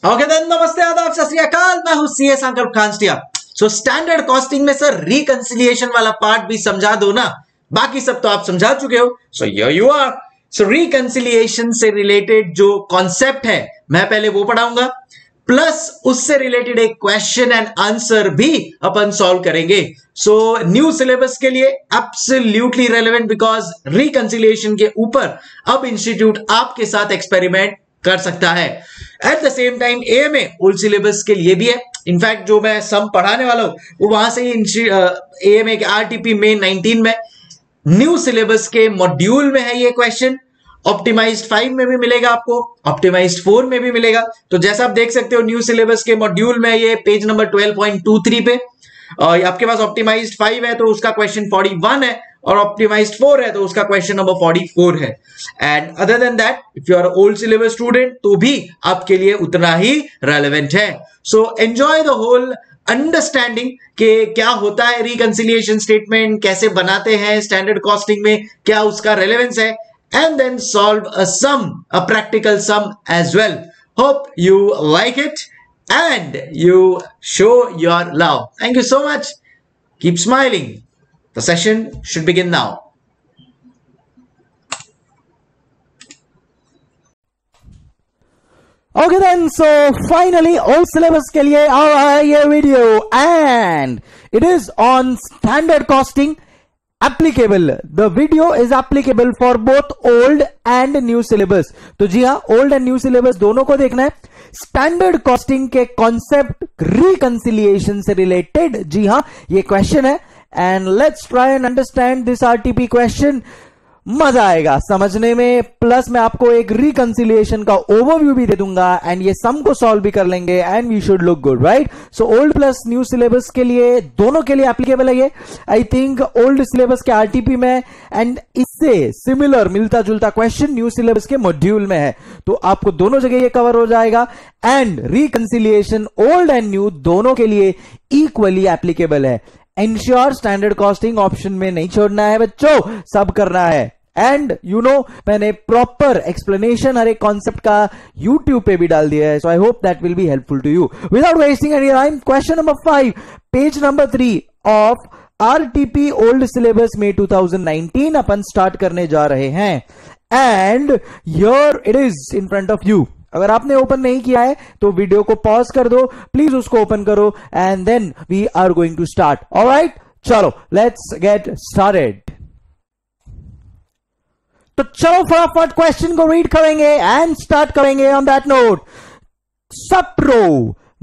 Okay then, नमस्ते, आदाब, सत श्री अकाल। मैं हूं सीए संकल्प खानस्टिया। सो स्टैंडर्ड कॉस्टिंग में सर रिकंसिलिएशन वाला पार्ट भी समझा दो ना, बाकी सब तो आप समझा चुके हो। So here you are. So reconciliation से रिलेटेड जो कॉन्सेप्ट है मैं पहले वो पढ़ाऊंगा, प्लस उससे रिलेटेड एक क्वेश्चन एंड आंसर भी अपन सॉल्व करेंगे। सो न्यू सिलेबस के लिए एब्सोल्युटली रेलेवेंट, बिकॉज रिकंसिलिएशन के ऊपर अब इंस्टीट्यूट आपके साथ एक्सपेरिमेंट कर सकता है। At the same time AMA old syllabus के लिए भी है। इनफैक्ट जो मैं सम पढ़ाने वाला हूं वो वहां से ही एएमए के आरटीपी मेन 19 में न्यू सिलेबस के मॉड्यूल में है ये क्वेश्चन। ऑप्टिमाइज्ड 5 में भी मिलेगा आपको, ऑप्टिमाइज्ड 4 में भी मिलेगा। तो जैसा आप देख सकते हो न्यू सिलेबस के मॉड्यूल में ये पेज नंबर 12.23 पे आपके पास ऑप्टिमाइज्ड 5 है तो उसका क्वेश्चन 41 है, और ऑप्टिमाइज्ड 4 है तो उसका क्वेश्चन नंबर 44 है। And other than that if you are old syllabus student तो भी आपके लिए उतना ही रेलेवेंट है। So enjoy the whole understanding कि क्या होता है रिकंसिलिएशन स्टेटमेंट, कैसे बनाते हैं स्टैंडर्ड कॉस्टिंग में, क्या उसका रेलेवेंस है, and then solve a practical sum as well. Hope you like it and you show your love. Thank you so much. Keep smiling. The session should begin now. Okay then, so finally all syllabus के लिए आ रहा है ये video, and it is on standard costing. Applicable. The video is applicable for both old and new syllabus. तो जी हाँ, old and new syllabus दोनों को देखना है। स्टैंडर्ड कॉस्टिंग के कॉन्सेप्ट रिकंसिलिएशन से रिलेटेड जी हाँ ये क्वेश्चन है, and let's try and understand this RTP question. मजा आएगा समझने में, प्लस मैं आपको एक रिकंसिलिएशन का ओवरव्यू भी दे दूंगा, एंड ये सम को सॉल्व भी कर लेंगे, and we should look good, right. So old plus new syllabus के लिए दोनों के लिए एप्लीकेबल है ये। आई थिंक ओल्ड सिलेबस के आरटीपी में एंड इससे सिमिलर मिलता जुलता क्वेश्चन न्यू सिलेबस के मॉड्यूल में है, तो आपको दोनों जगह ये कवर हो जाएगा। And reconciliation old and new दोनों के लिए इक्वली एप्लीकेबल है। इंश्योर स्टैंडर्ड कॉस्टिंग ऑप्शन में नहीं छोड़ना है बच्चों, सब करना है। एंड यू नो मैंने प्रॉपर एक्सप्लेनेशन हर एक कॉन्सेप्ट का यूट्यूब पे भी डाल दिया है, so I hope that will be helpful to you. Without wasting any time, question number 5 page number 3 of RTP old syllabus में 2019 अपन स्टार्ट करने जा रहे हैं, and here it is in front of you. अगर आपने ओपन नहीं किया है तो वीडियो को पॉज कर दो, प्लीज उसको ओपन करो, and then we are going to start. Alright, चलो लेट्स गेट स्टार्टेड। तो चलो फटाफट क्वेश्चन को रीड करेंगे एंड स्टार्ट करेंगे on that note. Sapro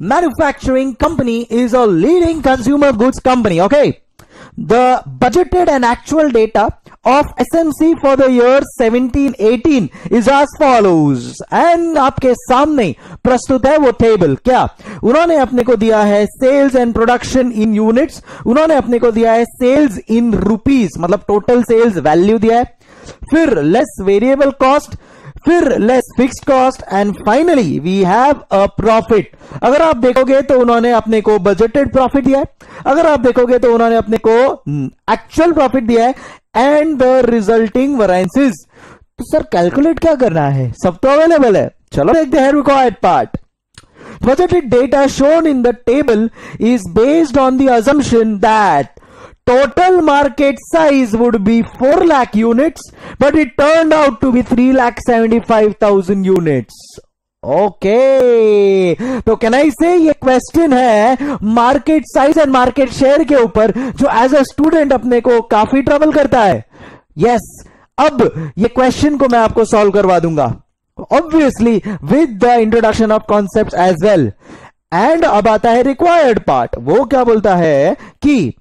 manufacturing company is a leading consumer goods company. Okay, the budgeted and actual data of SMC for the year 17-18 is as follows, and आपके सामने प्रस्तुत है वो table. क्या उन्होंने अपने को दिया है sales and production in units, उन्होंने अपने को दिया है सेल्स इन रुपीज, मतलब टोटल सेल्स वैल्यू दिया है, फिर लेस वेरिएबल कॉस्ट, फिर less fixed cost, and finally we have a profit. अगर आप देखोगे तो उन्होंने अपने को बजटेड प्रॉफिट दिया है, अगर आप देखोगे तो उन्होंने अपने को एक्चुअल प्रॉफिट दिया है, एंड द रिजल्टिंग वेरिएंसेस। तो सर कैलकुलेट क्या करना है, सब तो अवेलेबल है, चलो देखते हैं required part. Budgeted data shown in the table is based on the assumption that total market size would be 4 lakh units, but it turned out to be 3,75,000 units. Okay, तो कैन आई से ये question है market size and market share के ऊपर, जो as a student अपने को काफी ट्रबल करता है। यस, अब ये क्वेश्चन को मैं आपको सॉल्व करवा दूंगा, obviously with the introduction of concept as well. And अब आता है रिक्वायर्ड पार्ट। वो क्या बोलता है कि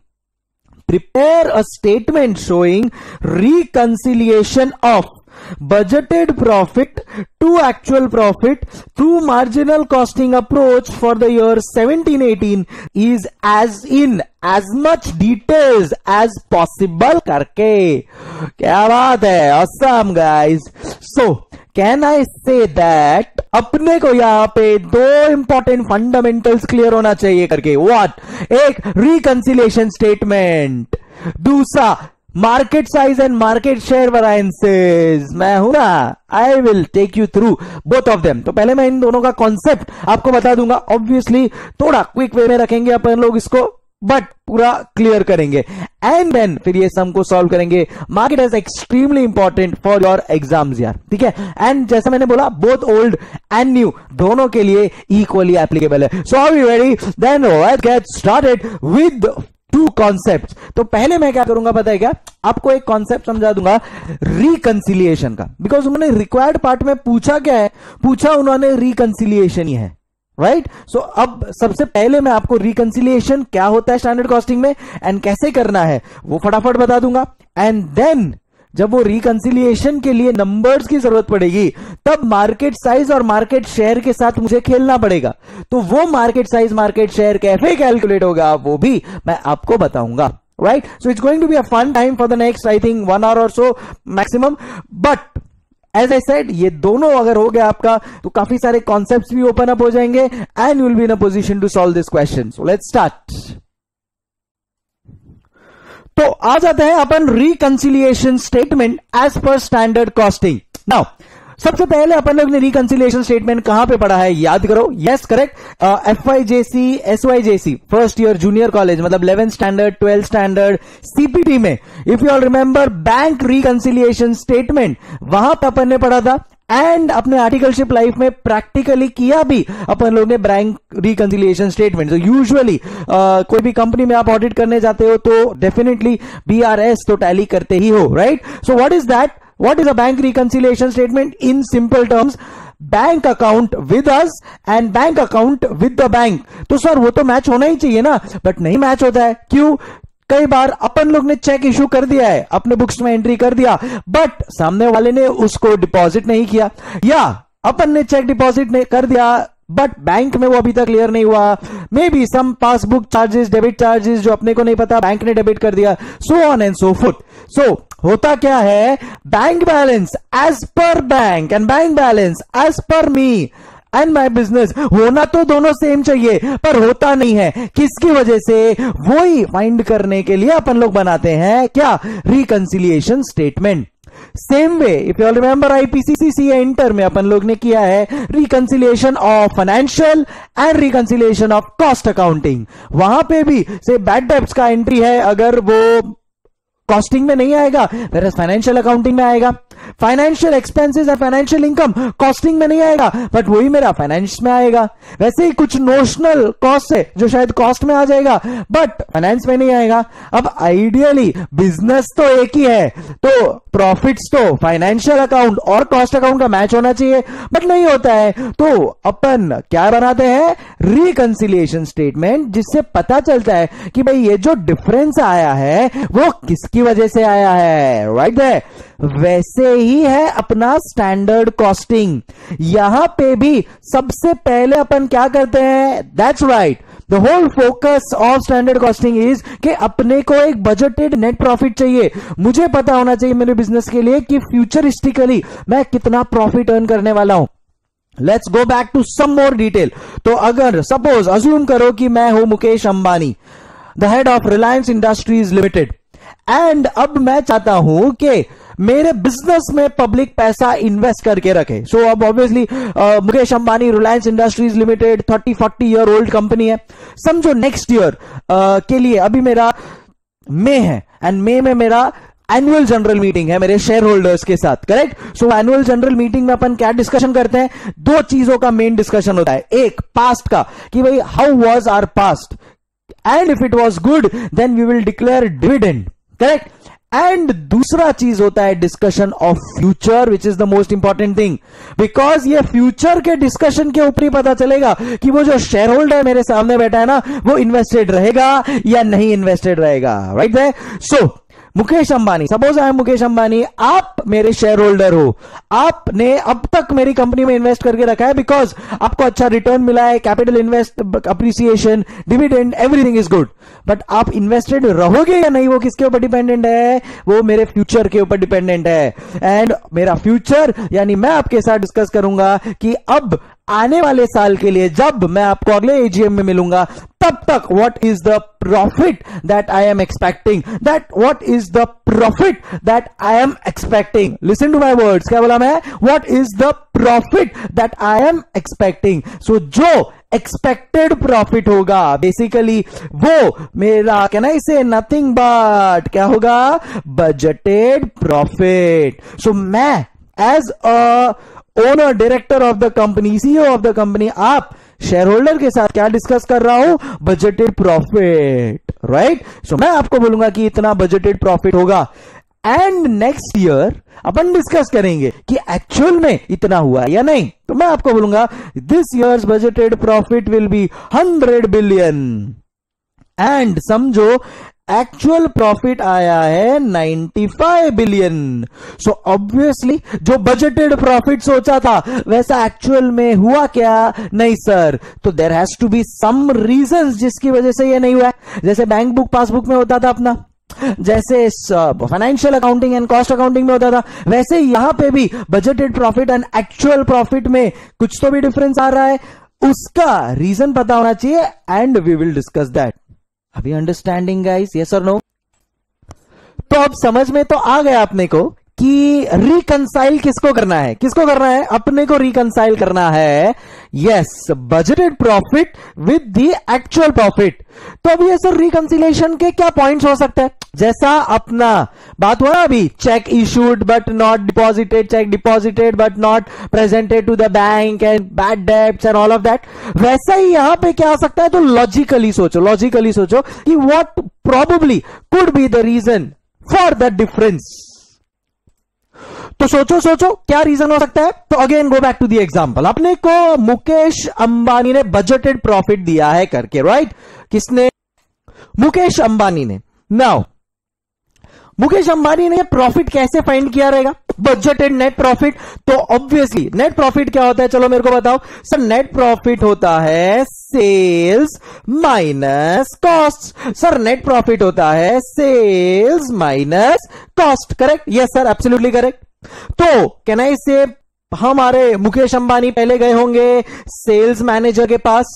prepare a statement showing reconciliation of budgeted profit to actual profit through marginal costing approach for the year 17-18 is as much details as possible करके। क्या बात है, awesome guys। So can I say that अपने को यहां पे दो important fundamentals clear होना चाहिए करके। व्हाट? एक रिकंसिलिएशन स्टेटमेंट, दूसरा market size and market share variances. मैं हूं ना, I will take you through both of them. तो पहले मैं इन दोनों का कॉन्सेप्ट आपको बता दूंगा। ऑब्वियसली थोड़ा क्विक वे में रखेंगे अपन लोग इसको, बट पूरा क्लियर करेंगे एंड देन फिर ये सम को सॉल्व करेंगे। Market is extremely important for your exams यार, ठीक है। एंड जैसा मैंने बोला, बोथ ओल्ड एंड न्यू दोनों के लिए इक्वली एप्लीकेबल है। So are you ready? Then let's get started with two concept. तो पहले मैं क्या करूंगा पता है क्या, आपको एक कॉन्सेप्ट समझा दूंगा रिकंसिलिएशन का, बिकॉज उन्होंने रिक्वायर्ड पार्ट में पूछा क्या है, पूछा उन्होंने रिकंसिलिएशन ही है, राइट। सो अब सबसे पहले मैं आपको रिकंसिलिएशन क्या होता है स्टैंडर्ड कॉस्टिंग में एंड कैसे करना है वो फटाफट बता दूंगा। एंड देन जब वो रिकंसिलिएशन के लिए नंबर्स की जरूरत पड़ेगी, तब मार्केट साइज और मार्केट शेयर के साथ मुझे खेलना पड़ेगा। तो वो मार्केट साइज मार्केट शेयर कैसे कैलकुलेट होगा वो भी मैं आपको बताऊंगा, right. So it's going to be a fun time for the next I think 1 hour और so maximum. But as I said, ये दोनों अगर हो गया आपका तो काफी सारे कॉन्सेप्ट्स भी ओपन अप हो जाएंगे and you will be in a position to solve this question. So let's start. तो आ जाते हैं अपन reconciliation statement as per standard costing. Now सबसे पहले अपन लोग ने रिकंसिलिएशन स्टेटमेंट कहां पे पढ़ा है, याद करो। Yes correct, FYJC SYJC first year junior college, मतलब 11th standard 12th standard CPT में, if you all remember bank reconciliation statement वहां पे अपन ने पढ़ा था। एंड अपने आर्टिकलशिप लाइफ में प्रैक्टिकली किया भी अपन लोगों ने बैंक रिकंसिलिएशन स्टेटमेंट। तो यूजुअली कोई भी कंपनी में आप ऑडिट करने जाते हो तो डेफिनेटली BRS तो टैली करते ही हो, right. So what is that? What is a bank reconciliation statement? In simple terms, bank account with us and bank account with the bank. तो सर वो तो मैच होना ही चाहिए ना, बट नहीं मैच होता है। क्यों? कई बार अपन लोग ने चेक इशू कर दिया है, अपने बुक्स में एंट्री कर दिया, बट सामने वाले ने उसको डिपॉजिट नहीं किया, या अपन ने चेक डिपॉजिट नहीं कर दिया बट बैंक में वो अभी तक क्लियर नहीं हुआ। Maybe some passbook charges, debit charges जो अपने को नहीं पता, बैंक ने डेबिट कर दिया, so on and so forth. So होता क्या है, bank balance as per bank and bank balance as per me and my business होना तो दोनों सेम चाहिए, पर होता नहीं है। किसकी वजह से? वही फाइंड करने के लिए अपन लोग बनाते हैं क्या, reconciliation statement. Same way if you all remember IPCCA inter में अपन लोग ने किया है reconciliation of financial and reconciliation of cost accounting. वहां पे भी से बैड डेब्ट्स का एंट्री है, अगर वो कॉस्टिंग में नहीं आएगा वेयर फाइनेंशियल अकाउंटिंग में आएगा। फाइनेंशियल एक्सपेंसेस और फाइनेंशियल इनकम कॉस्टिंग में नहीं आएगा, बट वही मेरा फाइनेंस में आएगा। वैसे ही कुछ नोशनल कॉस्ट है जो शायद कॉस्ट में आ जाएगा बट फाइनेंस में नहीं आएगा। अब आइडियली बिजनेस तो एक ही है, तो प्रॉफिट्स तो फाइनेंशियल अकाउंट और कॉस्ट अकाउंट का मैच होना चाहिए, बट नहीं होता है। तो अपन क्या बनाते हैं, रिकंसिलिएशन स्टेटमेंट, जिससे पता चलता है कि भाई ये जो डिफरेंस आया है वो किसकी वजह से आया है, राइट है। वैसे ही है अपना स्टैंडर्ड कॉस्टिंग। यहां पे भी सबसे पहले अपन क्या करते हैं, that's right, the whole focus of standard costing is कि अपने को एक बजटेड नेट प्रॉफिट चाहिए। मुझे पता होना चाहिए मेरे बिजनेस के लिए कि फ्यूचरिस्टिकली मैं कितना प्रॉफिट अर्न करने वाला हूं। Let's go back to some more detail. तो अगर सपोज अज्यूम करो कि मैं हूं Mukesh Ambani, the head of Reliance industries limited, and अब मैं चाहता हूं कि मेरे बिजनेस में पब्लिक पैसा इन्वेस्ट करके रखे। सो अब obviously Mukesh Ambani Reliance industries limited 30-40 year old company है। समझो नेक्स्ट ईयर के लिए अभी मेरा मई है एंड मई में मेरा एनुअल जनरल मीटिंग है मेरे शेयर होल्डर्स के साथ, करेक्ट। सो एनुअल जनरल मीटिंग में अपन क्या डिस्कशन करते हैं, दो चीजों का मेन डिस्कशन होता है। एक पास्ट का कि भाई how was our past and if it was good then we will declare dividend, correct. And दूसरा चीज होता है discussion of future, which is the most important thing, because ये फ्यूचर के डिस्कशन के ऊपर ही पता चलेगा कि वो जो शेयर होल्डर मेरे सामने बैठा है ना, वो इन्वेस्टेड रहेगा या नहीं इन्वेस्टेड रहेगा, राइट है। So Mukesh Ambani, suppose I am Mukesh Ambani, आप मेरे शेयर होल्डर हो, आपने अब तक मेरी कंपनी में इन्वेस्ट करके रखा है बिकॉज आपको अच्छा रिटर्न मिला है, capital invest, appreciation, dividend, everything is good, but आप इन्वेस्टेड रहोगे या नहीं वो किसके ऊपर डिपेंडेंट है, वो मेरे फ्यूचर के ऊपर डिपेंडेंट है। एंड मेरा फ्यूचर यानी मैं आपके साथ डिस्कस करूंगा कि अब आने वाले साल के लिए जब मैं आपको अगले AGM में मिलूंगा तब तक what is the profit that I am expecting, what is the profit that I am expecting, listen to my words, क्या बोला मैं, what is the profit that I am expecting. So जो expected profit होगा basically वो मेरा can I से nothing but क्या होगा, budgeted profit. So मैं as a owner, director of the company, CEO of the company, आप शेयर होल्डर के साथ क्या डिस्कस कर रहा हूं, बजटेड प्रॉफिट, राइट. सो मैं आपको बोलूंगा कि इतना बजटेड प्रॉफिट होगा and next year upon discuss करेंगे कि एक्चुअल में इतना हुआ या नहीं. तो मैं आपको बोलूंगा this years budgeted profit will be 100 billion and समझो एक्चुअल प्रॉफिट आया है 95 बिलियन. सो ऑब्वियसली जो बजटेड प्रॉफिट सोचा था वैसा एक्चुअल में हुआ क्या, नहीं सर. तो there has to be some reasons जिसकी वजह से ये नहीं हुआ. जैसे बैंक बुक पासबुक में होता था अपना, जैसे financial accounting and cost accounting में होता था, वैसे यहां पे भी budgeted profit and actual profit में कुछ तो भी डिफरेंस आ रहा है. उसका रीजन पता होना चाहिए and we will discuss that. अभी अंडरस्टैंडिंग गाइस, यस और नो. तो अब समझ में तो आ गया अपने को कि रिकंसाइल किसको करना है, किसको करना है, अपने को रिकंसाइल करना है, yes, budgeted profit with the actual profit. तो अब ये सर रिकंसिलेशन के क्या पॉइंट्स हो सकते हैं, जैसा अपना बात हुआ अभी, cheque issued but not deposited, cheque deposited but not presented to the bank and bad debts and all of that. वैसा ही यहां पे क्या आ सकता है, तो लॉजिकली सोचो कि what probably could be the reason for the difference. तो सोचो क्या रीजन हो सकता है. तो again go back to the example. अपने को मुकेश अंबानी ने बजटेड प्रॉफिट दिया है करके, राइट. किसने, मुकेश अंबानी ने. नाउ मुकेश अंबानी ने प्रॉफिट कैसे फाइंड किया रहेगा, बजटेड नेट प्रॉफिट. तो ऑब्वियसली नेट प्रॉफिट क्या होता है, चलो मेरे को बताओ सर. नेट प्रॉफिट होता है sales minus cost. Sir net profit होता है sales minus cost, correct. Yes sir, absolutely correct. तो कैन आई से हमारे मुकेश अंबानी पहले गए होंगे सेल्स मैनेजर के पास,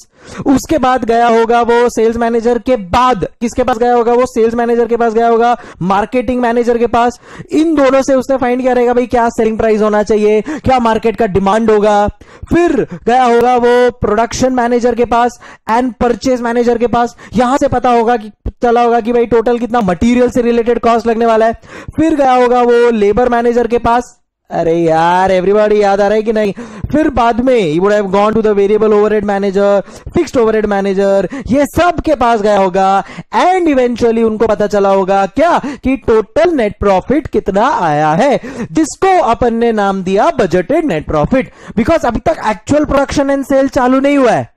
उसके बाद गया होगा वो सेल्स मैनेजर के बाद किसके पास गया होगा, वो सेल्स मैनेजर के पास गया होगा मार्केटिंग मैनेजर के पास. इन दोनों से उसने फाइंड किया रहेगा भाई क्या सेलिंग प्राइस होना चाहिए, क्या मार्केट का डिमांड होगा. फिर गया होगा वो प्रोडक्शन मैनेजर के पास एंड परचेज मैनेजर के पास. यहां से पता होगा कि चला होगा कि भाई टोटल कितना मटेरियल से रिलेटेड कॉस्ट लगने वाला है. फिर गया होगा वो लेबर मैनेजर के पास. अरे यार एवरीबॉडी याद आ रहा है कि नहीं. फिर बाद में ही would have gone to the variable overhead manager, fixed overhead manager, ये सब के पास गया होगा एंड इवेंचुअली उनको पता चला होगा क्या कि टोटल नेट प्रॉफिट कितना आया है, जिसको अपन ने नाम दिया बजटेड नेट प्रॉफिट. बिकॉज अभी तक एक्चुअल प्रोडक्शन एंड सेल चालू नहीं हुआ है,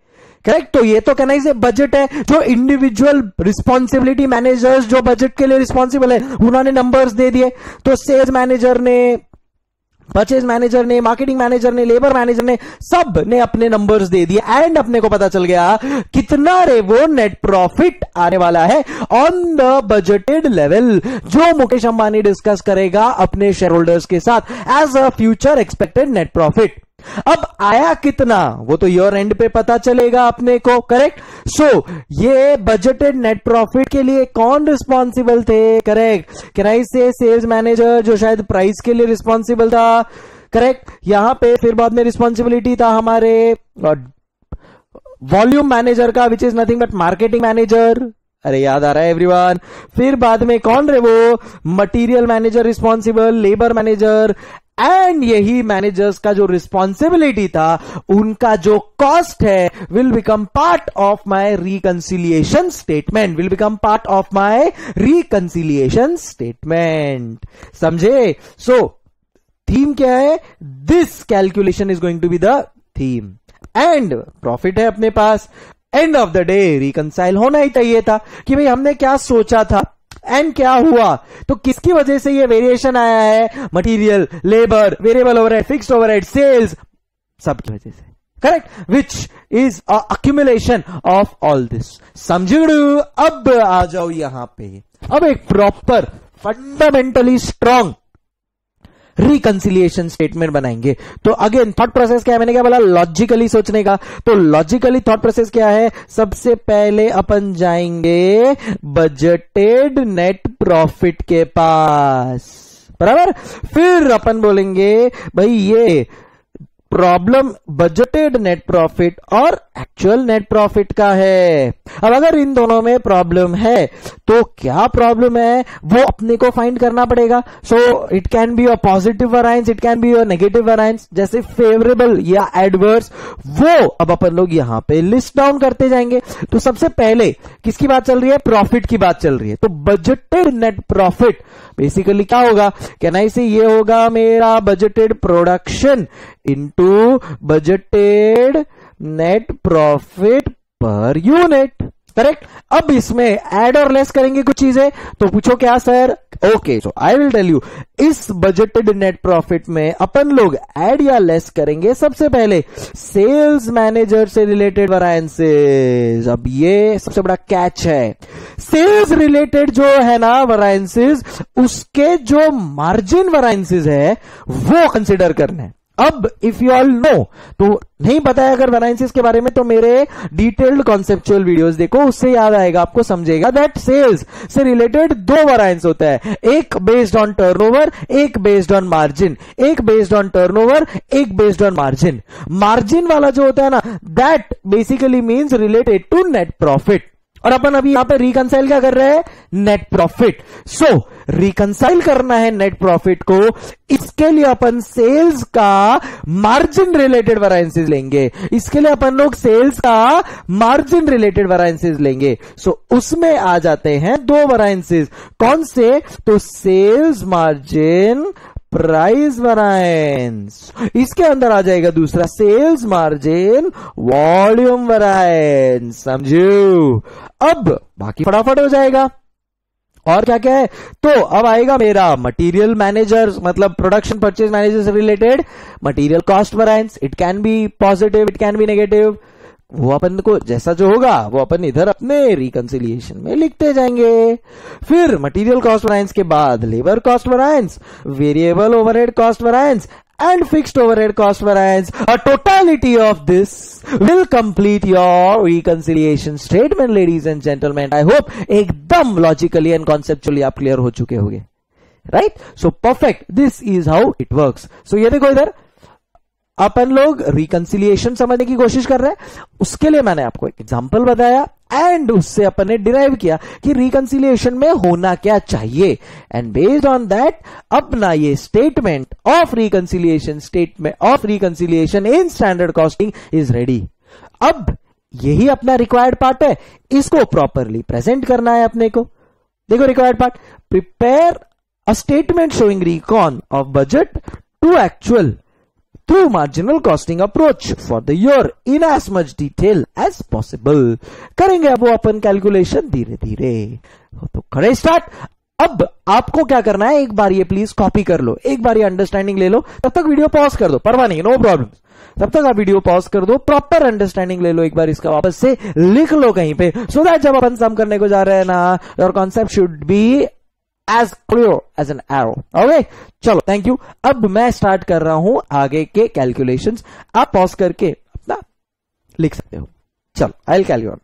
करेक्ट. तो ये तो कहना ही से बजट है. जो इंडिविजुअल रिस्पॉन्सिबिलिटी मैनेजर्स जो बजट के लिए रिस्पॉन्सिबल है उन्होंने नंबर्स दे दिए. तो सेल्स मैनेजर ने, परचेज मैनेजर ने, मार्केटिंग मैनेजर ने, लेबर मैनेजर ने, सब ने अपने नंबर्स दे दिए एंड अपने को पता चल गया कितना रे वो नेट प्रॉफिट आने वाला है ऑन द बजटेड लेवल, जो मुकेश अंबानी डिस्कस करेगा अपने शेयर होल्डर्स के साथ as a future expected net profit. अब आया कितना वो तो ईयर एंड पे पता चलेगा अपने को, करेक्ट. सो ये बजटेड नेट प्रॉफिट के लिए कौन रिस्पॉन्सिबल थे, करेक्ट. कैन आई से सेल्स मैनेजर जो शायद प्राइस के लिए रिस्पॉन्सिबल था, करेक्ट. यहां पे फिर बाद में रिस्पॉन्सिबिलिटी था हमारे वॉल्यूम मैनेजर का, which is nothing but marketing manager. अरे याद आ रहा है एवरीवन. फिर बाद में कौन रे वो material manager responsible, labour manager and यही मैनेजर्स का जो रिस्पॉन्सिबिलिटी था उनका जो कॉस्ट है will become part of my reconciliation statement, will become part of my reconciliation statement. समझे. सो थीम क्या है, this calculation is going to be the theme and profit है अपने पास. End of the day reconcile होना ही चाहिए था कि भाई हमने क्या सोचा था एंड क्या हुआ. तो किसकी वजह से ये वेरिएशन आया है, material, labour, variable overhead, fixed overhead, sales, सबकी वजह से, correct. Which is accumulation of all this. समझो. अब आ जाओ यहां पे, अब एक proper fundamentally strong reconciliation statement बनाएंगे। तो अगेन थॉट प्रोसेस क्या है, मैंने क्या बोला, लॉजिकली सोचने का। तो लॉजिकली थॉट प्रोसेस क्या है, सबसे पहले अपन जाएंगे बजटेड नेट प्रॉफिट के पास, बराबर। फिर अपन बोलेंगे भाई ये प्रॉब्लम बजटेड नेट प्रॉफिट और एक्चुअल नेट प्रॉफिट का है। अब अगर इन दोनों में प्रॉब्लम है तो क्या प्रॉब्लम है वो अपने को फाइंड करना पड़ेगा। So it can be a positive variance, it can be a negative variance, जैसे फेवरेबल या एडवर्स, वो अब अपन लोग यहां पे लिस्ट डाउन करते जाएंगे। तो सबसे पहले किसकी बात चल रही है, प्रॉफिट की बात चल रही है। तो बजटेड नेट प्रॉफिट बेसिकली क्या होगा, कहना इसे ये होगा मेरा budgeted production into budgeted net profit per unit, correct. अब इसमें ऐड और लेस करेंगे कुछ चीजें, तो पूछो क्या sir, okay so I will tell you. इस बजटेड नेट प्रॉफिट में अपन लोग ऐड या लेस करेंगे सबसे पहले सेल्स मैनेजर से रिलेटेड वेरिएंसेस। अब ये सबसे बड़ा कैच है, सेल्स रिलेटेड जो है ना वेरिएंसेस, उसके जो मार्जिन वेरिएंसेस है वो कंसिडर करना है। अब इफ यू ऑल नो, तो नहीं पता है अगर वेरिएंसेस के बारे में, तो मेरे डिटेल्ड कॉन्सेप्चुअल वीडियोस देखो, उससे याद आएगा, आपको समझेगा दैट सेल्स से रिलेटेड दो वेरिएंस होता है, एक बेस्ड ऑन टर्नओवर, एक बेस्ड ऑन मार्जिन। एक बेस्ड ऑन टर्नओवर, एक बेस्ड ऑन मार्जिन। मार्जिन वाला जो होता है ना, that basically means related to net profit. और अपन अभी यहां पे रिकंसाइल क्या कर रहे हैं, नेट प्रॉफिट। सो रिकंसाइल करना है नेट प्रॉफिट को, इसके लिए अपन सेल्स का मार्जिन रिलेटेड वेरिएंसेस लेंगे। इसके लिए अपन लोग सेल्स का मार्जिन रिलेटेड वेरिएंसेस लेंगे। सो उसमें आ जाते हैं दो वेरिएंसेस, कौन से, तो सेल्स मार्जिन प्राइस वेरिएंस, इसके अंदर आ जाएगा दूसरा सेल्स मार्जिन वॉल्यूम वेरिएंस, समझो। अब बाकी फटाफट हो जाएगा। और क्या क्या है, तो अब आएगा मेरा मटेरियल मैनेजर, मतलब प्रोडक्शन परचेज मैनेजर से related material cost variance. It can be positive, it can be negative, वो अपन को जैसा जो होगा वो अपन इधर अपने रिकंसिलिएशन में लिखते जाएंगे। फिर मटेरियल कॉस्ट वेरिएंस के बाद labour cost variance, variable overhead cost variance and fixed overhead cost variance. A totality of this will complete your reconciliation statement, ladies and gentlemen. I hope एकदम logically and conceptually आप clear हो चुके होंगे, right? So perfect. This is how it works. So ये देखो इधर अपन लोग रिकंसिलिएशन समझने की कोशिश कर रहे हैं, उसके लिए मैंने आपको एक एग्जांपल बताया एंड उससे अपन ने डिराइव किया कि रिकंसिलिएशन में होना क्या चाहिए, एंड बेस्ड ऑन दैट अपना ये statement of reconciliation in standard costing is ready. अब यही अपना रिक्वायर्ड पार्ट है, इसको प्रॉपरली प्रेजेंट करना है अपने को। देखो required part, prepare a statement showing recon of budget to actual through marginal costing approach for the year in as much detail as possible। करेंगे अब वो अपन कैलकुलेशन धीरे धीरे। तो करें स्टार्ट। अब आपको क्या करना है, एक बार ये प्लीज कॉपी कर लो, एक बार ये अंडरस्टैंडिंग ले लो, तब तक वीडियो पॉज कर दो, परवाह नहीं, नो प्रॉब्लम। तब तक आप वीडियो पॉज कर दो, प्रॉपर अंडरस्टैंडिंग ले लो एक बार इसका, वापस से लिख लो कहीं पे, सो दैट जब अपन सम करने को जा रहे हैं ना, your concept should be as clear as an arrow। Okay चलो, थैंक यू। अब मैं स्टार्ट कर रहा हूं आगे के कैलकुलेशंस, आप पॉज करके अपना लिख सकते हो। चलो आई विल कैरी ऑन।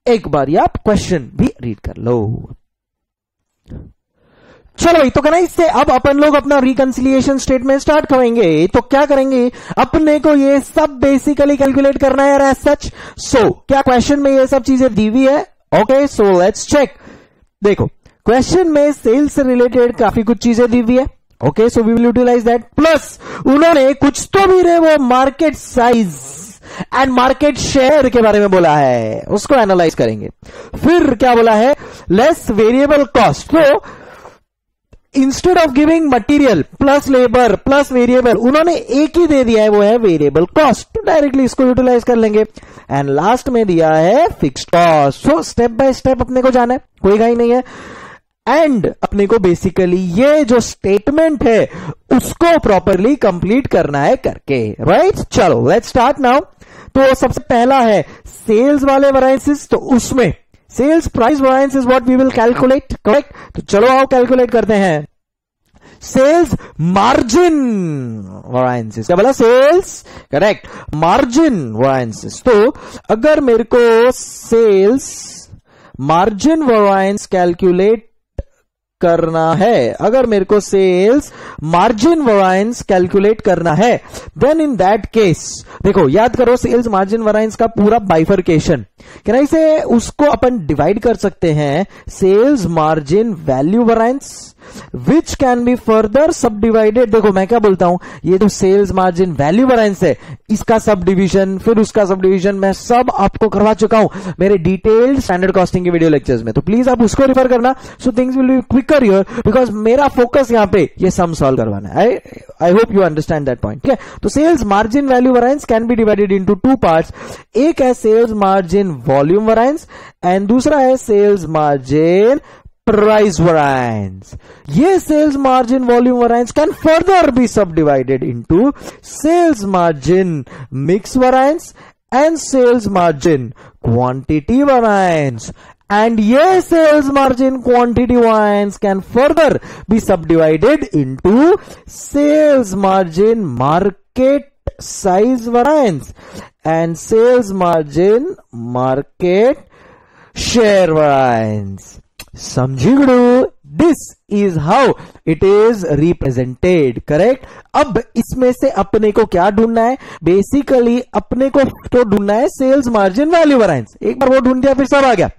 एक बार आप क्वेश्चन भी रीड कर लो। चलो भाई, तो कहना इससे अब अपन लोग अपना रिकंसिलिएशन स्टेटमेंट स्टार्ट करेंगे। तो क्या करेंगे, अपने को ये सब बेसिकली कैलकुलेट करना है एज सच। सो क्या क्वेश्चन में ये सब चीजें दी हुई है? Okay so let's check. देखो क्वेश्चन में सेल्स से रिलेटेड काफी कुछ चीजें दी हुई है। Okay so we will utilise that, plus उन्होंने कुछ तो भी रहे वो market size and market share के बारे में बोला है, उसको एनालाइज करेंगे। फिर क्या बोला है, लेस वेरिएबल कॉस्ट। तो instead of giving material plus labour plus variable, उन्होंने एक ही दे दिया है, वो है वेरिएबल कॉस्ट, तो डायरेक्टली इसको यूटिलाइज कर लेंगे। एंड लास्ट में दिया है fixed cost. So step by step अपने को जाना है, कोई गाई नहीं है। एंड अपने को बेसिकली ये जो स्टेटमेंट है उसको प्रॉपरली कंप्लीट करना है करके, राइट? चलो लेट्स स्टार्ट नाउ। तो सबसे पहला है सेल्स वाले वेरिएंसेस, तो उसमें sales price variance is what we will calculate, correct? तो चलो आओ कैलकुलेट करते हैं। Sales margin variances. क्या बोला? Sales, correct, margin variances. तो अगर मेरे को सेल्स मार्जिन वेरिएंस कैलकुलेट करना है, अगर मेरे को सेल्स मार्जिन वेरिएंस कैलकुलेट करना है, देन इन दैट केस देखो, याद करो सेल्स मार्जिन वेरिएंस का पूरा बाइफरकेशन, क्या इसे उसको अपन डिवाइड कर सकते हैं sales margin value variance which can be further subdivided. देखो मैं क्या बोलता हूं, ये जो सेल्स मार्जिन वैल्यू वेरिएंस है, इसका सब डिवीजन, फिर उसका सब डिवीजन, मैं सब आपको करवा चुका हूं मेरे डिटेल्ड स्टैंडर्ड कॉस्टिंग के वीडियो लेक्चर्स में, तो प्लीज आप उसको रिफर करना, so things will be quicker here, because मेरा फोकस यहां पे ये सम सॉल्व करवाना है। I hope you understand that point. ठीक है, तो sales margin value variance can be divided into two parts, एक है sales margin volume variance and दूसरा है सेल्स मार्जिन प्राइस वेरिएंस। ये sales margin volume variance can further be subdivided into sales margin mix variance and sales margin quantity variance, and ये sales margin quantity variance can further be subdivided into sales margin market size variance and sales margin market share variance. समझी गुरु? This is how it is represented, correct? अब इसमें से अपने को क्या ढूंढना है? बेसिकली अपने को तो ढूंढना है सेल्स मार्जिन वैल्यू वेरिएंस। एक बार वो ढूंढ दिया फिर सब आ गया।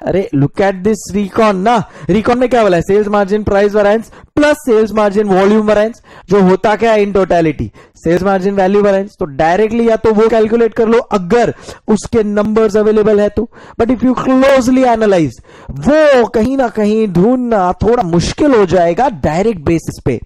अरे लुक एट दिस रिकॉन ना, रिकॉन में क्या बोला है? Sales margin price variance plus sales margin volume variance, जो होता क्या है in totality sales margin value variance. तो डायरेक्टली या तो वो कैलकुलेट कर लो अगर उसके नंबर्स अवेलेबल है तो, but if you closely analyse वो कहीं ना कहीं ढूंढना थोड़ा मुश्किल हो जाएगा डायरेक्ट बेसिस पे,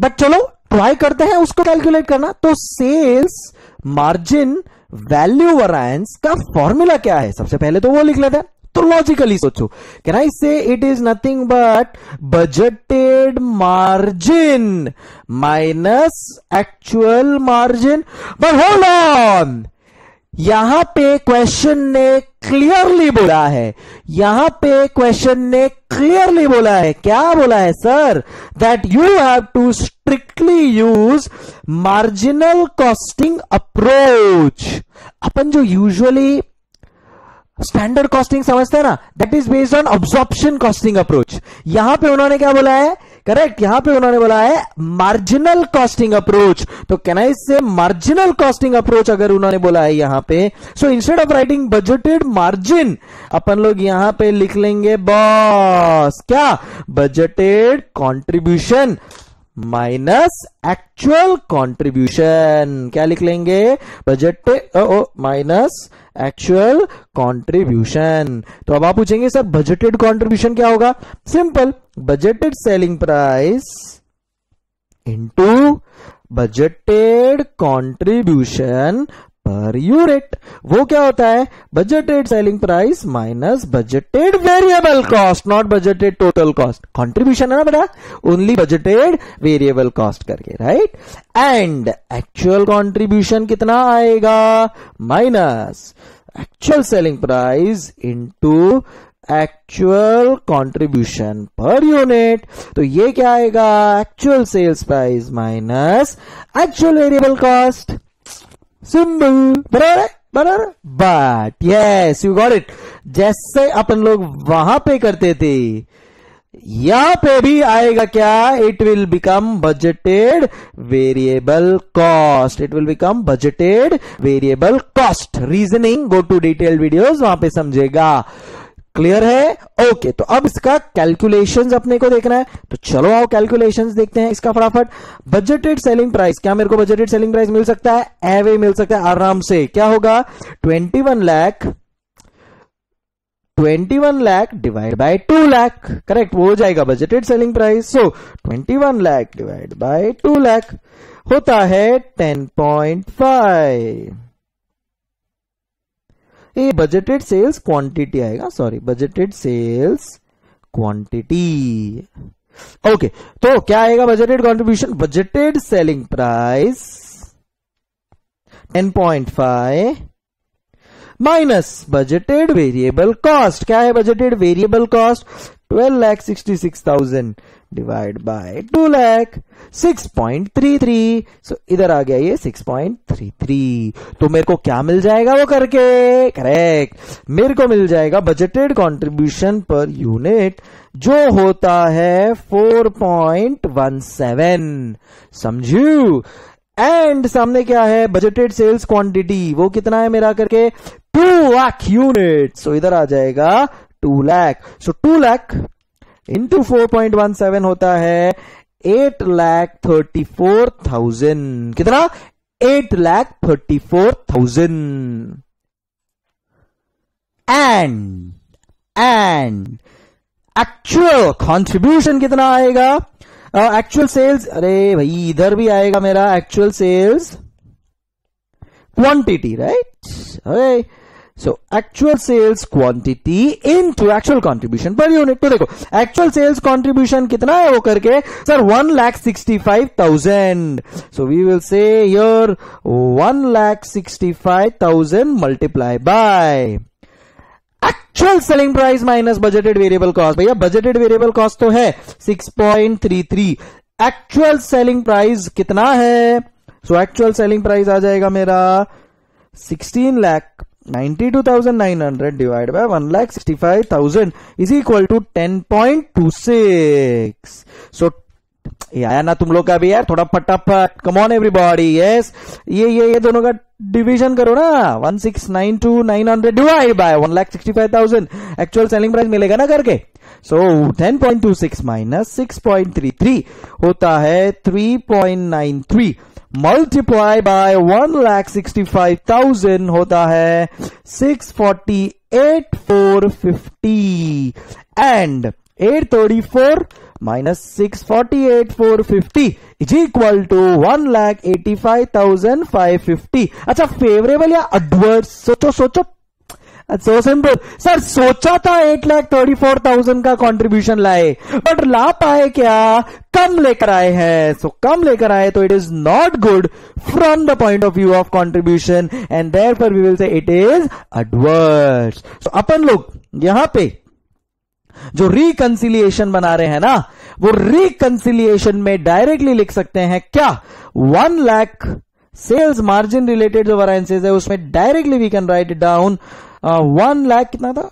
बट चलो ट्राई करते हैं उसको कैलकुलेट करना। तो सेल्स मार्जिन वैल्यू वेरिएंस का फॉर्मूला क्या है? सबसे पहले तो वो लिख लेते हैं। तो लॉजिकली सोचो, कैन आई से it is nothing but budgeted margin minus actual margin. But hold on, यहां पे क्वेश्चन ने क्लियरली बोला है, यहां पे क्वेश्चन ने क्लियरली बोला है, क्या बोला है sir? That you have to strictly use marginal costing approach. अपन जो यूजुअली स्टैंडर्ड कॉस्टिंग समझते हैं ना, that is based on absorption costing approach. यहां पे उन्होंने क्या बोला है? करेक्ट, यहां पे उन्होंने बोला है मार्जिनल कॉस्टिंग अप्रोच। तो कैन आई से मार्जिनल कॉस्टिंग अप्रोच अगर उन्होंने बोला है यहां पे, so instead of writing budgeted margin अपन लोग यहां पे लिख लेंगे बॉस क्या? Budgeted contribution minus actual contribution. क्या लिख लेंगे? Budgeted minus actual contribution. तो अब आप पूछेंगे सर बजटेड कॉन्ट्रीब्यूशन क्या होगा? Simple, budgeted selling price into budgeted contribution per unit. वो क्या होता है? Budgeted selling price minus budgeted variable cost, not budgeted total cost. Contribution है ना बेटा, ओनली बजटेड वेरिएबल कॉस्ट करके, राइट? एंड एक्चुअल कॉन्ट्रीब्यूशन कितना आएगा? Minus actual selling price into actual contribution per unit. तो ये क्या आएगा? Actual sales price minus actual variable cost. Simple, बराबर है, बराबर। But yes you got it, जैसे अपन लोग वहां पे करते थे यहां पे भी आएगा क्या? It will become budgeted variable cost, it will become budgeted variable cost. Reasoning go to detailed videos, वहां पे समझेगा। क्लियर है? ओके, तो अब इसका कैलकुलेशंस अपने को देखना है, तो चलो आओ कैलकुलेशंस देखते हैं इसका फटाफट। बजटेड सेलिंग प्राइस, क्या मेरे को बजटेड सेलिंग प्राइस मिल सकता है? एवे मिल सकता है आराम से। क्या होगा? 21 lakh divide by 2 lakh, correct, वो हो जाएगा budgeted selling price. So 21 lakh divide by 2 lakh होता है 10.5। ये बजटेड सेल्स क्वांटिटी आएगा, sorry budgeted sales quantity. Okay, तो क्या आएगा budgeted contribution? Budgeted selling price 10.5 minus budgeted variable cost. क्या है budgeted variable cost? 12,66,000 divide by 2 lakh 6.33। So इधर आ गया ये 6.33। तो मेरे को क्या मिल जाएगा वो करके? करेक्ट, मेरे को मिल जाएगा बजटेड कंट्रीब्यूशन पर यूनिट जो होता है 4.17। समझू? एंड सामने क्या है? बजटेड सेल्स क्वांटिटी, वो कितना है मेरा करके? 2 लाख यूनिट। सो इधर आ जाएगा 2 लाख। सो 2 लाख इंटू 4.17 होता है 8,34,000। कितना? 8,34,000। एंड एक्चुअल कंट्रीब्यूशन कितना आएगा? एक्चुअल सेल्स, अरे भाई इधर भी आएगा मेरा actual sales quantity, right? Okay, so actual sales quantity into actual contribution per unit. तो देखो एक्चुअल सेल्स कंट्रीब्यूशन कितना है वो करके? Sir 1,65,000। So we will say here 1,65,000 multiply by actual selling price minus budgeted variable cost. भैया budgeted variable cost तो है 6.33, actual selling price कितना है? सो एक्चुअल सेलिंग प्राइस आ जाएगा मेरा 16,92,900 divide by 1,65,000 is equal to 10.26। सो आया ना तुम लोग का भी यार? थोड़ा फटाफट, कम ऑन एवरीबॉडी। यस, ये दोनों का डिवीजन करो ना। 1692,900 divide by 1,65,000 actual selling price मिलेगा ना करके। सो 10.26 माइनस 6.33 होता है 3.93 मल्टीप्लाई बाय 1,65,000 होता है 648,450 and 834 minus 648,450 is equal to 1,85,550। अच्छा, फेवरेबल या एडवर्स? सोचो सो सिंपल सर। सोचा था 8,34,000 का कंट्रीब्यूशन लाए, बट ला पाए क्या? कम लेकर आए हैं। सो कम लेकर आए तो it is not good from the point of view of contribution and therefore we will say it is adverse. So अपन लोग यहां पे जो रिकंसिलिएशन बना रहे हैं ना, वो रिकंसिलिएशन में डायरेक्टली लिख सकते हैं क्या? 1 लाख सेल्स मार्जिन रिलेटेड जो वैरिएंसेस है उसमें directly we can write it down 1 lakh कितना था?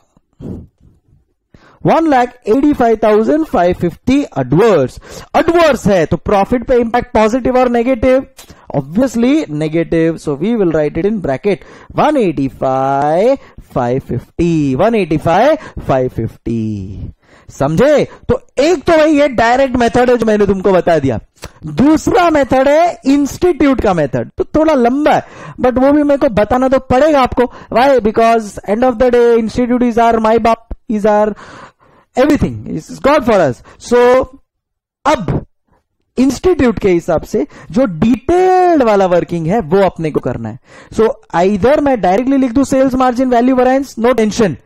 1,85,550 एडवर्स है। तो प्रॉफिट पे इंपैक्ट पॉजिटिव और negative? Obviously negative. So we will write it in bracket 185,550। समझे? तो एक तो भाई ये डायरेक्ट मेथड है जो मैंने तुमको बता दिया। दूसरा मेथड है इंस्टीट्यूट का मेथड, तो थोड़ा लंबा है बट वो भी मेरे को बताना तो पड़ेगा आपको। Why? Because end of the day institute is are my बाप, is are everything, is god for us. So अब इंस्टीट्यूट के हिसाब से जो डिटेल्ड वाला वर्किंग है वो अपने को करना है। सो आइदर मैं डायरेक्टली लिख दूं sales margin value variance, no tension,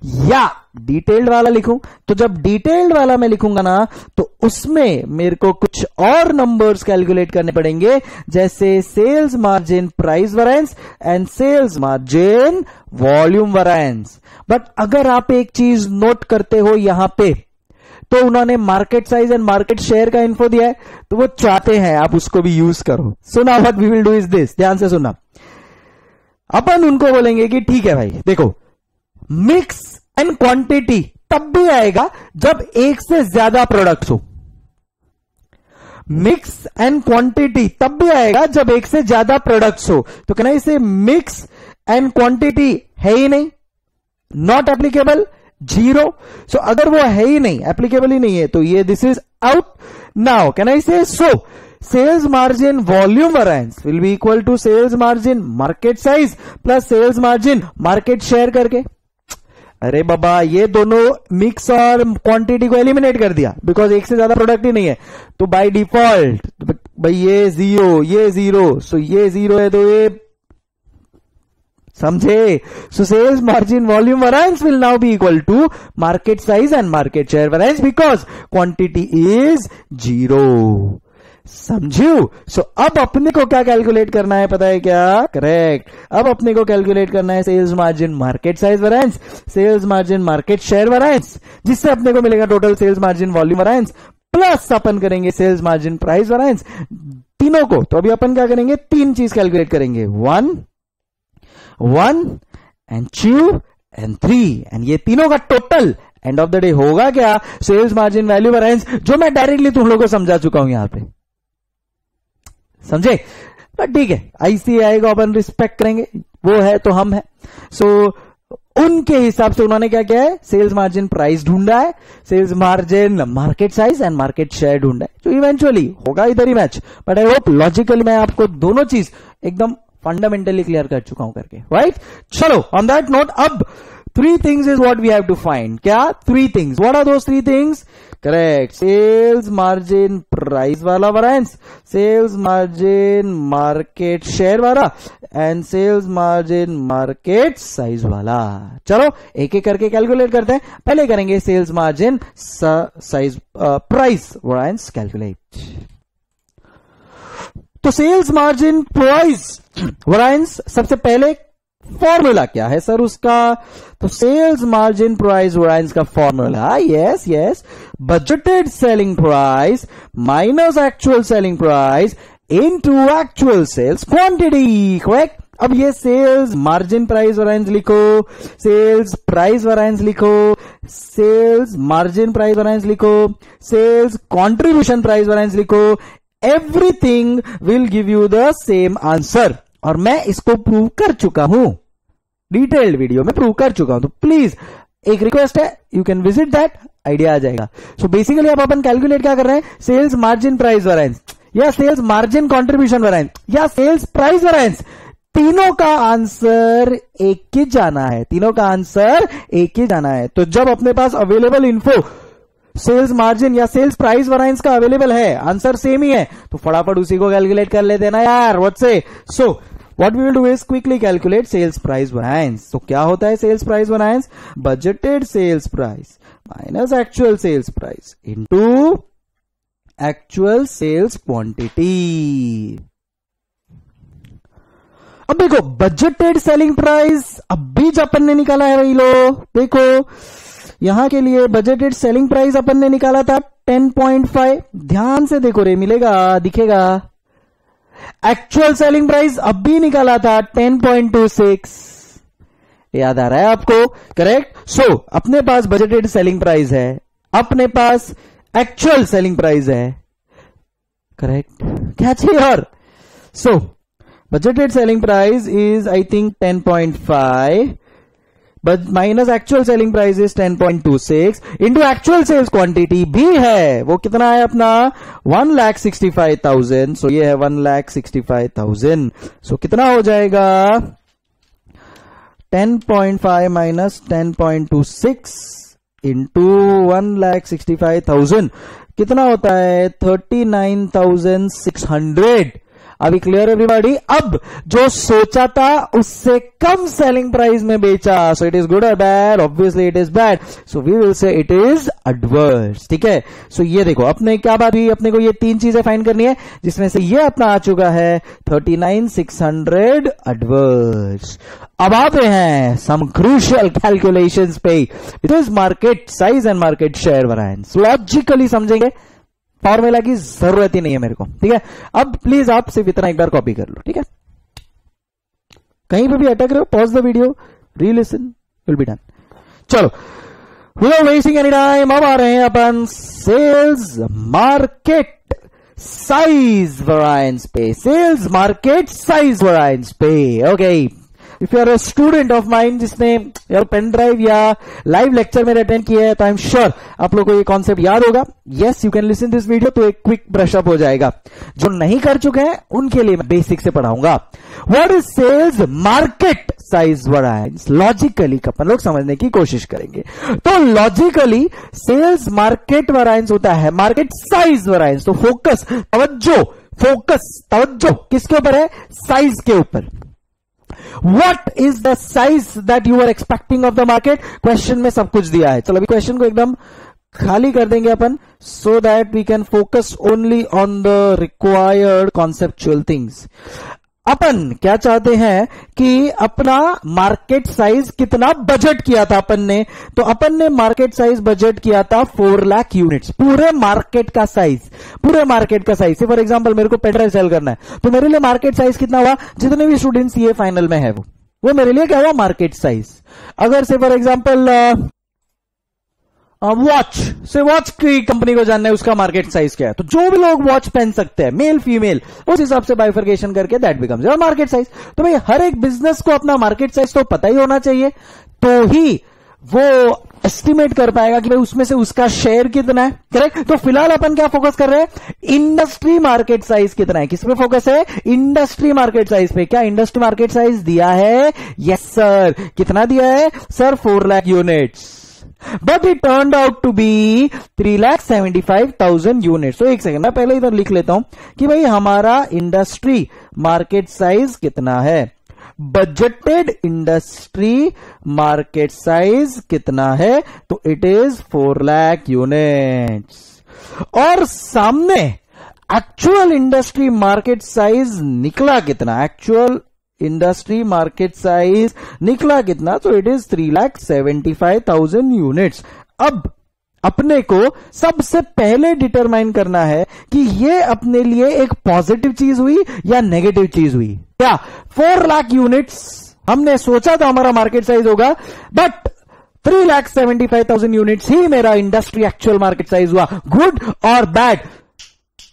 या डिटेल्ड वाला लिखूं। तो जब डिटेल्ड वाला मैं लिखूंगा ना तो उसमें मेरे को कुछ और नंबर्स कैलकुलेट करने पड़ेंगे, जैसे sales margin price variance and sales margin volume variance. But अगर आप एक चीज नोट करते हो यहां पे, तो उन्होंने market size and market share का इन्फो दिया है, तो वो चाहते हैं आप उसको भी यूज करो। So now what we will do is this, ध्यान से सुनना। अपन उनको बोलेंगे कि ठीक है भाई देखो, मिक्स एंड क्वांटिटी तब भी आएगा जब एक से ज्यादा प्रोडक्ट्स हो। मिक्स एंड क्वांटिटी तब भी आएगा जब एक से ज्यादा प्रोडक्ट्स हो। तो कहना इसे मिक्स एंड क्वांटिटी है ही नहीं, नॉट एप्लीकेबल, 0। सो अगर वो है ही नहीं, एप्लीकेबल ही नहीं है, तो ये this is out. Now can I say so sales margin volume variance will be equal to sales margin market size plus sales margin market share करके। अरे बाबा, ये दोनों मिक्स और क्वांटिटी को एलिमिनेट कर दिया बिकॉज एक से ज्यादा प्रोडक्ट ही नहीं है, तो बाय डिफॉल्ट भाई ये 0, ये 0, सो ये 0 है तो ये, समझे? So sales margin volume variance will now be equal to market size and market share variance because quantity is 0। समझू? सो अब अपने को क्या कैलकुलेट करना है पता है क्या? करेक्ट, अब अपने को कैलकुलेट करना है sales margin market size variance, sales margin market share variance, जिससे अपने को मिलेगा total sales margin volume variance plus अपन करेंगे सेल्स मार्जिन प्राइस वेरिएंस तीनों को। तो अभी अपन क्या करेंगे, तीन चीज कैलकुलेट करेंगे, 1 एंड 2 एंड 3 एंड ये तीनों का total and of the day होगा क्या, सेल्स मार्जिन वैल्यू वेरिएंस, जो मैं डायरेक्टली तुम लोगों को समझा चुका हूं यहां पे, समझे। बट ठीक है, आईसीआई को अपन रिस्पेक्ट करेंगे, वो है तो हम है। सो उनके हिसाब से उन्होंने क्या किया है, सेल्स मार्जिन प्राइस ढूंढा है, sales margin market size and market share ढूंढा है, जो इवेंचुअली होगा इधर ही match. But I hope logically मैं आपको दोनों चीज एकदम फंडामेंटली क्लियर कर चुका हूं करके, राइट। चलो ऑन दैट नोट, अब 3 things is what we have to find. क्या 3 things? What are those 3 things? Correct. Sales margin price वाला variance, sales margin market share वाला and sales margin market size वाला। चलो एक एक करके कैलकुलेट करते हैं। पहले करेंगे sales margin size price variance calculate. तो सेल्स मार्जिन प्राइस variance सबसे पहले फॉर्मूला क्या है सर उसका, तो सेल्स मार्जिन प्राइस वेरिएंस का formula, yes, budgeted selling price minus actual selling price into actual sales quantity, correct. अब ये सेल्स मार्जिन प्राइस वेरिएंस लिखो, सेल्स प्राइस वेरिएंस लिखो, सेल्स मार्जिन प्राइस वेरिएंस लिखो, सेल्स कंट्रीब्यूशन प्राइस वेरिएंस लिखो, everything will give you the same answer. और मैं इसको prove कर चुका हूं, डिटेल्ड वीडियो में प्रूव कर चुका हूं। तो प्लीज एक रिक्वेस्ट है, you can visit that, idea आ जाएगा। सो बेसिकली अब अपन कैलकुलेट क्या कर रहे हैं, सेल्स मार्जिन प्राइस वेरिएंस या सेल्स मार्जिन कंट्रीब्यूशन वेरिएंस या सेल्स प्राइस वेरिएंस, तीनों का आंसर एक ही जाना है, तीनों का आंसर एक ही जाना है। तो जब अपने पास अवेलेबल इंफो सेल्स मार्जिन या सेल्स प्राइस वेरिएंस का अवेलेबल है, आंसर सेम ही है, तो फटाफट उसी को कैलकुलेट कर लेते हैं ना यार, व्हाट से। सो what we will do is quickly calculate sales price variance। तो क्या होता है sales price variance, budgeted sales price minus actual sales price into actual sales quantity। अब देखो budgeted selling price अभी जो अपन ने निकाला है भाई लो, देखो यहां के लिए budgeted selling price अपन ने निकाला था 10.5, ध्यान से देखो रे, मिलेगा, दिखेगा। एक्चुअल सेलिंग प्राइस अब भी निकाला था 10.26, याद आ रहा है आपको, करेक्ट। सो अपने पास बजटेड सेलिंग प्राइस है, अपने पास एक्चुअल सेलिंग प्राइस है, करेक्ट, क्या चाहिए और। So budgeted selling price is I think 10.5 but minus actual selling price is 10.26 into actual sales quantity भी है, वो कितना है अपना 1,65,000। सो ये है 1,65,000। सो कितना हो जाएगा 10.5 माइनस 10.26 इंटू 1,65,000 कितना होता है 39,600। अभी क्लियर एवरीबॉडी। अब जो सोचा था उससे कम सेलिंग प्राइस में बेचा, सो इट इज गुड और bad, obviously it is bad, so we will say it is adverse. ठीक है, सो ये देखो अपने क्या बात हुई, अपने को ये 3 चीजें फाइंड करनी है, जिसमें से ये अपना आ चुका है 39,600 एडवर्स। अब आते हैं सम क्रूशियल कैलकुलेशंस पे, it is market size and market share variance. Logically समझेंगे, फॉर्मूला की जरूरत ही नहीं है मेरे को, ठीक है। अब प्लीज आप सिर्फ इतना एक बार कॉपी कर लो, ठीक है। कहीं पे भी अटक रहे हो, pause the video, relisten, will be done. चलो विदाउट वेस्टिंग एनी टाइम अब आ रहे हैं अपन सेल्स मार्केट साइज वेरिएंस पे, सेल्स मार्केट साइज वेरिएंस पे। Okay, if you are a student of mind जिसने यार पेन ड्राइव या लाइव लेक्चर में अटेंड किया है, तो आई एम श्योर आप लोग को ये कॉन्सेप्ट याद होगा। Yes, you can listen this video, तो एक क्विक ब्रश अप हो जाएगा। जो नहीं कर चुके हैं उनके लिए मैं बेसिक से पढ़ाऊंगा। What is sales market size variance, logically अपन लोग समझने की कोशिश करेंगे। तो लॉजिकली सेल्स मार्केट वेरिएंस होता है मार्केट साइज वेरिएंस। तो फोकस, तवज्जो किसके ऊपर है, साइज के ऊपर। What is the size that you are expecting of the market? Question में सब कुछ दिया है। चलो अभी क्वेश्चन को एकदम खाली कर देंगे अपन, so that we can focus only on the required conceptual things. अपन क्या चाहते हैं कि अपना मार्केट साइज कितना बजट किया था अपन ने, तो अपन ने मार्केट साइज बजट किया था 4 लाख यूनिट्स, पूरे मार्केट का साइज, पूरे मार्केट का साइज। फॉर एग्जांपल मेरे को पेट्रोल सेल करना है, तो मेरे लिए मार्केट साइज कितना हुआ, जितने भी स्टूडेंट्स ये फाइनल में है वो मेरे लिए क्या हुआ, मार्केट साइज। अगर से फॉर एग्जांपल वॉच की कंपनी को जानना है उसका मार्केट साइज क्या है, तो जो भी लोग वॉच पहन सकते हैं, मेल फीमेल, उस हिसाब से बाइफर्केशन करके that becomes your market size. तो भाई हर एक बिजनेस को अपना मार्केट साइज तो पता ही होना चाहिए, तो ही वो एस्टिमेट कर पाएगा कि भाई उसमें से उसका शेयर कितना है, करेक्ट। तो फिलहाल अपन क्या फोकस कर रहे हैं, इंडस्ट्री मार्केट साइज कितना है, किस पे फोकस है, इंडस्ट्री मार्केट साइज पे। क्या इंडस्ट्री मार्केट साइज दिया है, यस सर। कितना दिया है sir, 4 lakh units, but it turned out to be 3,75,000 units. तो एक सेकंड मैं पहले इधर लिख लेता हूं कि भाई हमारा इंडस्ट्री मार्केट साइज कितना है, बजटेड इंडस्ट्री मार्केट साइज कितना है, तो इट इज 4 लाख यूनिट्स। और सामने एक्चुअल इंडस्ट्री मार्केट साइज निकला कितना, एक्चुअल इंडस्ट्री मार्केट साइज निकला कितना, तो इट इज 3,75,000 यूनिट्स। अब अपने को सबसे पहले डिटरमाइन करना है कि ये अपने लिए एक पॉजिटिव चीज हुई या नेगेटिव चीज हुई। क्या 4 लाख यूनिट्स हमने सोचा था हमारा मार्केट साइज होगा, बट 3,75,000 यूनिट्स ही मेरा इंडस्ट्री एक्चुअल मार्केट साइज हुआ, गुड और बैड।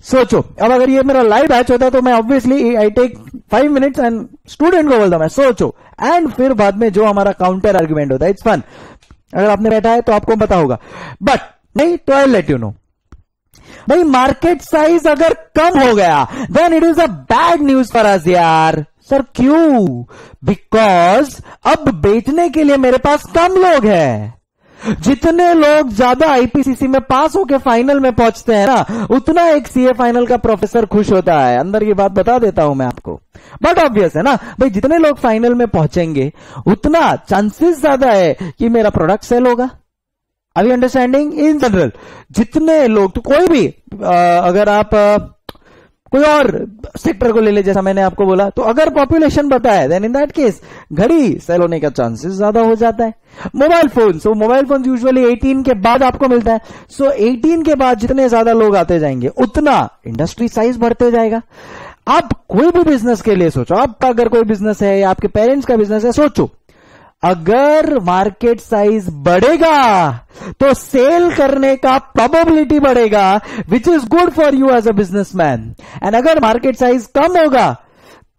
सोचो, अब अगर ये मेरा लाइव बैच होता तो मैं obviously I take 5 minutes and student को बोलता मैं सोचो, एंड फिर बाद में जो हमारा काउंटर आर्ग्यूमेंट होता है, इट्स फन। अगर आपने बैठा है तो आपको पता होगा, बट नहीं तो आई लेट यू नो। भाई मार्केट साइज अगर कम हो गया then it is a bad news for us यार। सर क्यों, बिकॉज अब बेचने के लिए मेरे पास कम लोग हैं। जितने लोग ज्यादा आईपीसीसी में पास होके फाइनल में पहुंचते हैं ना, उतना एक सीए फाइनल का प्रोफेसर खुश होता है। अंदर की बात बता देता हूं मैं आपको, बट ऑब्वियस है ना भाई, जितने लोग फाइनल में पहुंचेंगे उतना चांसेस ज्यादा है कि मेरा प्रोडक्ट सेल होगा। Are you understanding? In general जितने लोग, तो कोई भी अगर आप कोई और सेक्टर को ले ले, जैसा मैंने आपको बोला, तो अगर पॉपुलेशन बढ़ता है देन इन दैट केस घड़ी सेल होने का चांसेस ज्यादा हो जाता है। मोबाइल फोन, सो मोबाइल फोन यूजुअली 18 के बाद आपको मिलता है, सो 18 के बाद जितने ज्यादा लोग आते जाएंगे उतना इंडस्ट्री साइज बढ़ते जाएगा। आप कोई भी बिजनेस के लिए सोचो, आपका अगर कोई बिजनेस है या आपके पेरेंट्स का बिजनेस है, सोचो अगर मार्केट साइज बढ़ेगा तो सेल करने का प्रोबेबिलिटी बढ़ेगा, which is good for you as a businessman. And अगर मार्केट साइज कम होगा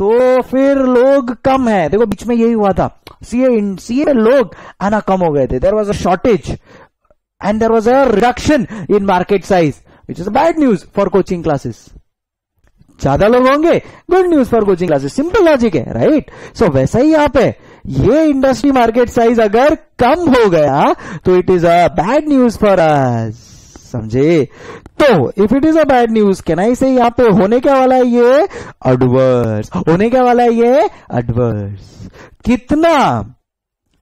तो फिर लोग कम है। देखो बीच में यही हुआ था, सीए लोग आना कम हो गए थे, there was a shortage and there was a reduction in market size, which is bad news for coaching classes. ज्यादा लोग होंगे, good news for coaching classes, simple logic है, राइट। सो वैसा ही यहाँ पे ये इंडस्ट्री मार्केट साइज अगर कम हो गया तो it is a bad news for अस, समझे। तो if it is a bad news, can I से यहाँ पे होने क्या वाला है, ये एडवर्स होने क्या वाला है, ये एडवर्स। कितना,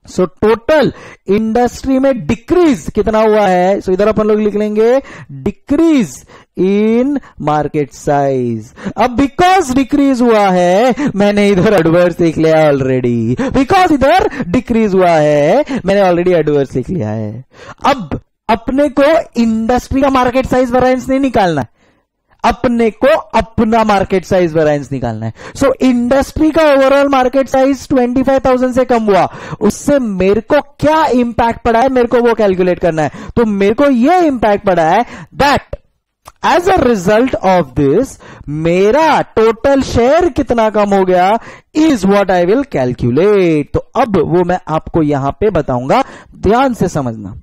सो टोटल इंडस्ट्री में डिक्रीज कितना हुआ है, सो इधर अपन लोग लिख लेंगे डिक्रीज इन मार्केट साइज। अब बिकॉज डिक्रीज हुआ है मैंने इधर एडवर्स लिख लिया ऑलरेडी, बिकॉज इधर डिक्रीज हुआ है मैंने ऑलरेडी एडवर्स लिख लिया है। अब अपने को इंडस्ट्री का मार्केट साइज वेरिएंस नहीं निकालना है, अपने को अपना मार्केट साइज वेरिएंस निकालना है। सो इंडस्ट्री का ओवरऑल मार्केट साइज 25,000 से कम हुआ, उससे मेरे को क्या इंपैक्ट पड़ा है, मेरे को वो कैलकुलेट करना है। तो मेरे को ये इंपैक्ट पड़ा है that as a result of this मेरा टोटल शेयर कितना कम हो गया, is what I will calculate. तो अब वो मैं आपको यहां पे बताऊंगा, ध्यान से समझना।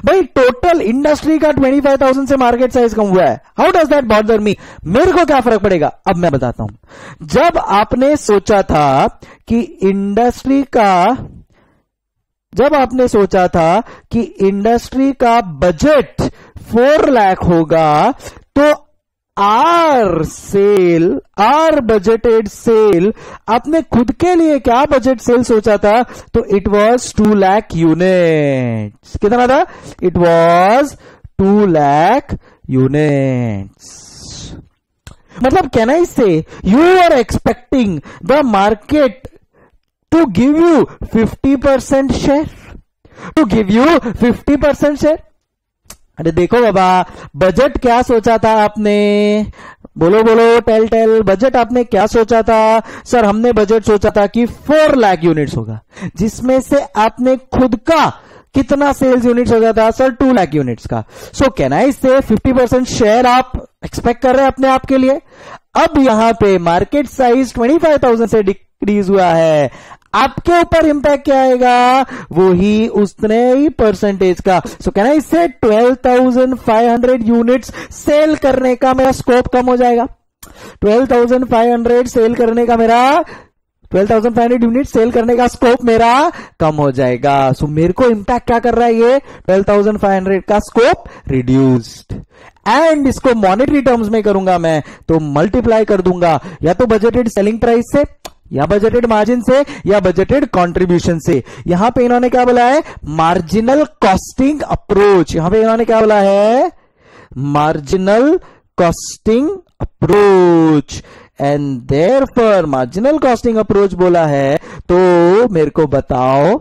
भाई टोटल इंडस्ट्री का 25,000 से मार्केट साइज कम हुआ है, how does that bother me, मेरे को क्या फर्क पड़ेगा, अब मैं बताता हूं। जब आपने सोचा था कि इंडस्ट्री का बजट 4 लाख होगा, तो आर बजटेड सेल, आपने खुद के लिए क्या बजट सेल सोचा था, तो इट वॉज 2 लाख यूनिट्स। कितना था, इट वॉज 2 लाख यूनिट्स। मतलब can I say you are expecting the market to give you 50% share, to give you 50% share? अरे देखो बाबा, बजट क्या सोचा था आपने? बोलो बोलो, टेल बजट आपने क्या सोचा था? सर हमने बजट सोचा था कि 4 लाख यूनिट्स होगा, जिसमें से आपने खुद का कितना सेल्स यूनिट्स होगा था? सर 2 लाख यूनिट्स का। सो कैन आई से 50% शेयर आप एक्सपेक्ट कर रहे हैं अपने आप के लिए? अब यहां पे मार्केट साइज 25,000 से डिक्रीज हुआ है, आपके ऊपर इंपैक्ट क्या आएगा? वो ही उतने ही परसेंटेज का। सो कैन आई से 12,500 यूनिट्स सेल करने का मेरा स्कोप कम हो जाएगा। 12,500 सेल करने का मेरा 12,500 यूनिट सेल करने का स्कोप मेरा कम हो जाएगा। सो मेरे को इंपैक्ट क्या कर रहा है? ये 12,500 का स्कोप रिड्यूस्ड। एंड इसको मॉनेटरी टर्म्स में करूंगा मैं तो मल्टीप्लाई कर दूंगा या तो बजटेड सेलिंग प्राइस से, या बजटेड मार्जिन से, या बजटेड कंट्रीब्यूशन से। यहां पे इन्होंने क्या बोला है? Marginal costing approach. यहां पे इन्होंने क्या बोला है? Marginal costing approach. And therefore marginal costing approach बोला है तो मेरे को बताओ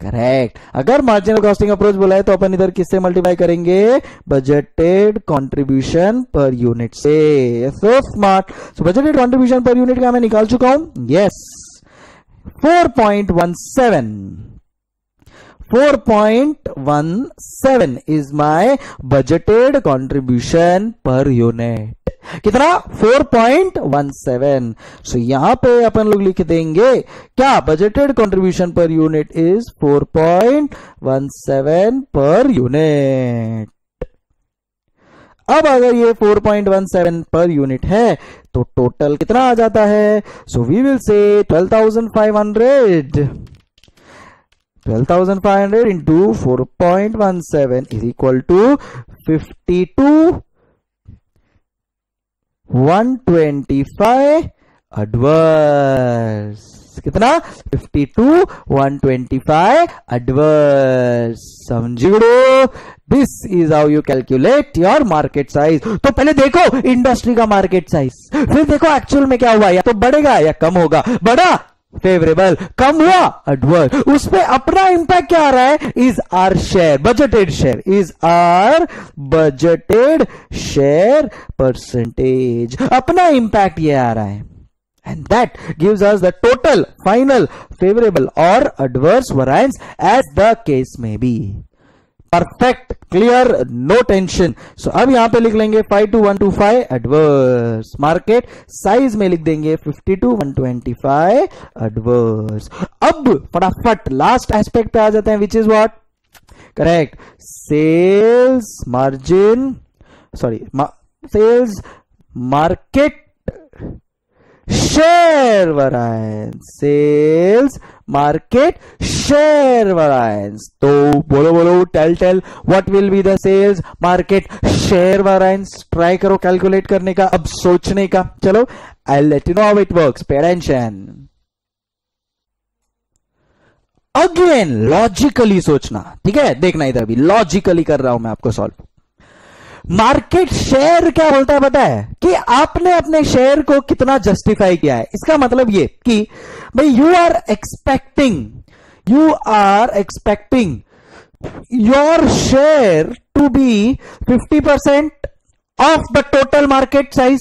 करेक्ट। अगर मार्जिनल कॉस्टिंग अप्रोच बोला है तो अपन इधर किससे मल्टीप्लाई करेंगे? बजटेड कंट्रीब्यूशन पर यूनिट से। So smart. So budgeted contribution per unit का मैं निकाल चुका हूं। Yes, 4.17 is my budgeted contribution per unit. कितना? 4.17। सो यहां पे अपन लोग लिख देंगे क्या? Budgeted contribution per unit is 4.17 per unit. अब अगर ये 4.17 पर यूनिट है तो टोटल कितना आ जाता है? सो वी विल से 12,500 into 4.17 is equal to 52,125 adverse। कितना? 52,125 adverse। समझिए, this is how you calculate your market size. तो पहले देखो इंडस्ट्री का मार्केट साइज, फिर देखो एक्चुअल में क्या हुआ, या तो बढ़ेगा या कम होगा। बढ़ा फेवरेबल, कम हुआ एडवर्स। उस पे अपना इंपैक्ट क्या आ रहा है? Is our share, budgeted share, is our budgeted share percentage. अपना इंपैक्ट ये आ रहा है। And that gives us the total, final, favorable or adverse variance as the case may be. Perfect, clear, no tension. So अब यहां पे लिख लेंगे 52,125 adverse, market size में लिख देंगे 52,125 adverse। अब फटाफट लास्ट एस्पेक्ट पे आ जाते हैं, which is what? Correct, sales margin, sales market share variance, sales market share variance। तो बोलो tell what will be the sales market share variance। Try करो कैलकुलेट करने का, अब सोचने का। चलो I let you know how it works, pay attention. Again logically सोचना, ठीक है? देखना इधर भी लॉजिकली कर रहा हूं मैं आपको सॉल्व। मार्केट शेयर क्या बोलता है पता है? कि आपने अपने शेयर को कितना जस्टिफाई किया है। इसका मतलब ये कि भाई you are expecting your share to be 50% of the total market size.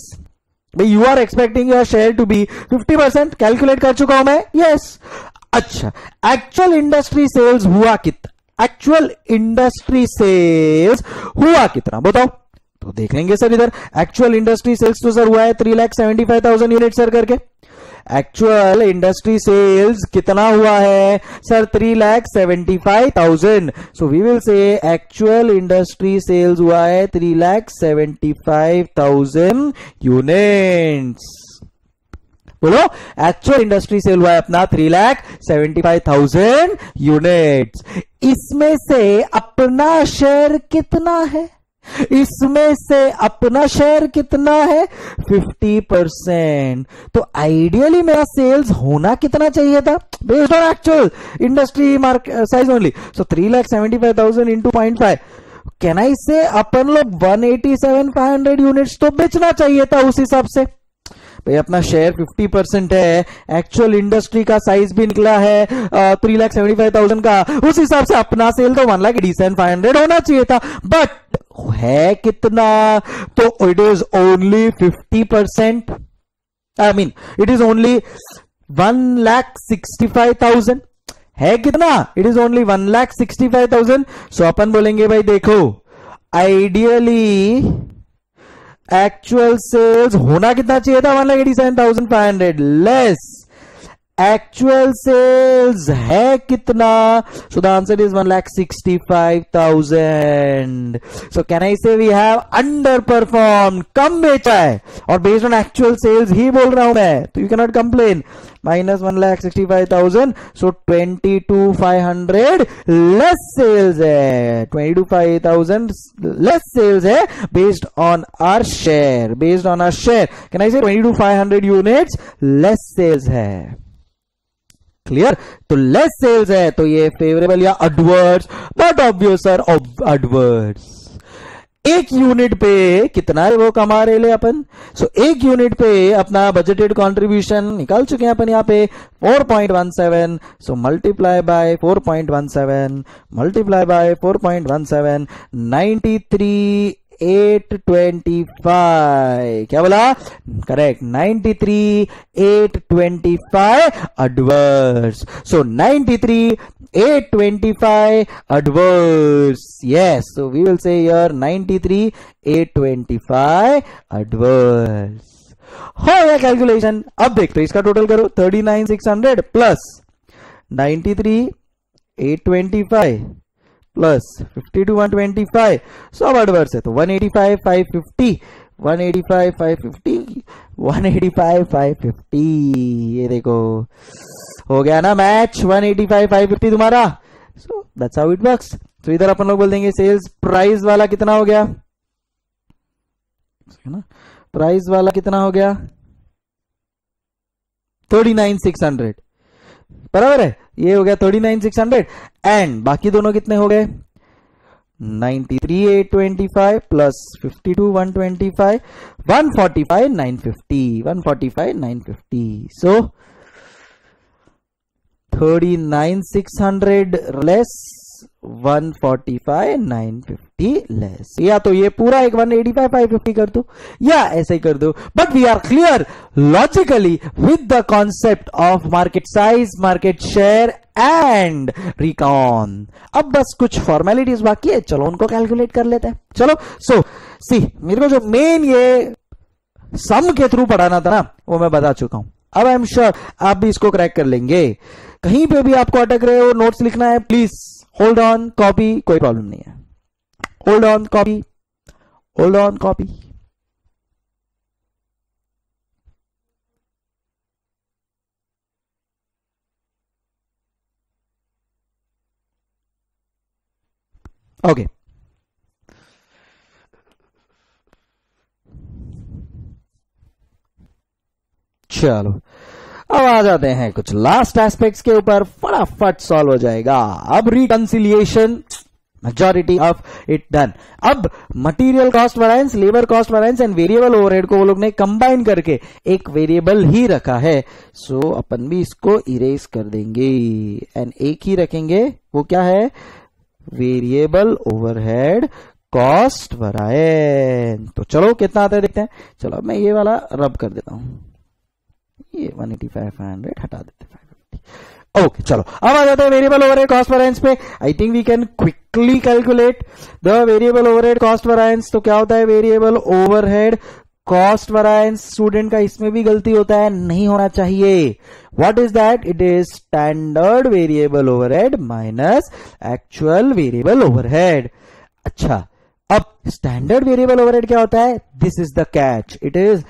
भाई you are expecting your share to be 50%। Calculate कर चुका हूं मैं, यस। अच्छा, एक्चुअल इंडस्ट्री सेल्स हुआ कितना? एक्चुअल इंडस्ट्री सेल्स हुआ कितना बताओ? तो देख लेंगे सर इधर। एक्चुअल इंडस्ट्री सेल्स तो सर हुआ है 3,75,000 यूनिट सर करके। एक्चुअल इंडस्ट्री सेल्स कितना हुआ है sir? 3,75,000। So we will say actual industry sales हुआ है 3,75,000 यूनिट्स। बोलो, एक्चुअल इंडस्ट्री सेल हुआ है अपना 3,75,000 यूनिट्स। इसमें से अपना शेयर कितना है? इसमें से अपना शेयर कितना है? 50%। तो आइडियली मेरा सेल्स होना कितना चाहिए था based on actual industry market size only? So 3,75,000 into 0.5, can I से अपन लोग 187,500 यूनिट्स तो बेचना चाहिए था उस हिसाब से। भाई अपना शेयर 50% है, एक्चुअल इंडस्ट्री का साइज भी निकला है 3,75,000 का, उस हिसाब से अपना सेल तो 1,87,500 होना चाहिए था, बट है कितना, तो it is only 50%, I mean it is only 1,65,000। है कितना, इट इज ओनली 1,65,000। सो अपन बोलेंगे भाई देखो आइडियली एक्चुअल सेल्स होना कितना चाहिए था, 1,87,500 लेस एक्चुअल सेल्स है कितना, so the answer is 1,65,000। So can I say we have underperform, कम बेचा है, और बेस्ड ऑन एक्चुअल सेल्स ही बोल रहा हूं मैं, तो you can not complain. Minus 1,65,000, so 22,500 less sales है, 22,500 लेस सेल्स है based on our share, based on our share can I say 22,500 units less sales है। क्लियर, तो लेस सेल्स है तो ये फेवरेबल या adverse, but obvious sir adverse. एक unit पे कितना है वो कमा रहे ले अपन, सो एक यूनिट पे अपना बजटेड कंट्रीब्यूशन निकाल चुके हैं अपन यहाँ पे 4.17, so multiply by 4.17 multiply by 4.17 93,825, क्या बोला, correct 93,825 adverse, so 93,825 adverse, yes, so we will say here 93,825 adverse. हो गया कैलकुलेशन। अब देख तो इसका टोटल करो, 39,600 प्लस 93,825 प्लस 52,125, सब एडवर्स है तो 185,550, 185,550, 185,550, ये देखो हो गया ना मैच, 185,550 तुम्हारा। So that's how it works. तो इधर अपन लोग बोल देंगे सेल्स प्राइस वाला कितना हो गया, प्राइस वाला कितना हो गया 39,600, बराबर है, ये हो गया 39,600, एंड बाकी दोनों कितने हो गए 93,825 प्लस 52,125, 145,950, 145,950, सो 39,600 लेस 145,950 लेस, या तो ये पूरा एक 185,550 कर दो या ऐसे ही कर दो, but we are clear logically with the concept of market size, market share and recon. अब बस कुछ फॉर्मेलिटीज बाकी है, चलो उनको कैलकुलेट कर लेते हैं। चलो सो सी, मेरे को जो मेन ये सम के थ्रू पढ़ाना था ना वो मैं बता चुका हूं, अब आई एम श्योर आप भी इसको क्रैक कर लेंगे। कहीं पे भी आपको अटक रहे हो, नोट्स लिखना है, प्लीज होल्ड ऑन कॉपी, कोई प्रॉब्लम नहीं है, hold on copy, hold on copy. Okay, चलो अब आ जाते हैं कुछ लास्ट एस्पेक्ट्स के ऊपर, फटाफट सॉल्व हो जाएगा। अब reconciliation, majority of it done. अब material cost variance, labour cost variance and variable overhead को वो लोग ने कंबाइन करके एक वेरिएबल ही रखा है, सो अपन भी इसको इरेज कर देंगे एंड एक ही रखेंगे, वो क्या है वेरिएबल ओवरहेड कॉस्ट वैरिएंस। तो चलो कितना आता है देखते हैं। चलो मैं ये वाला रब कर देता हूं, ये 185,500 हटा देते हैं 550। ओके चलो अब आ जाते हैं वेरिएबल ओवरहेड कॉस्ट वैरिएंस पे। I think we can quickly calculate the variable overhead cost variance. तो क्या होता है variable overhead cost variance, student का इसमें भी गलती होता है, नहीं होना चाहिए। What is that, it is standard variable overhead minus actual variable overhead. अच्छा अब स्टैंडर्ड वेरिएबल ओवरहेड क्या होता है, this is the catch, it is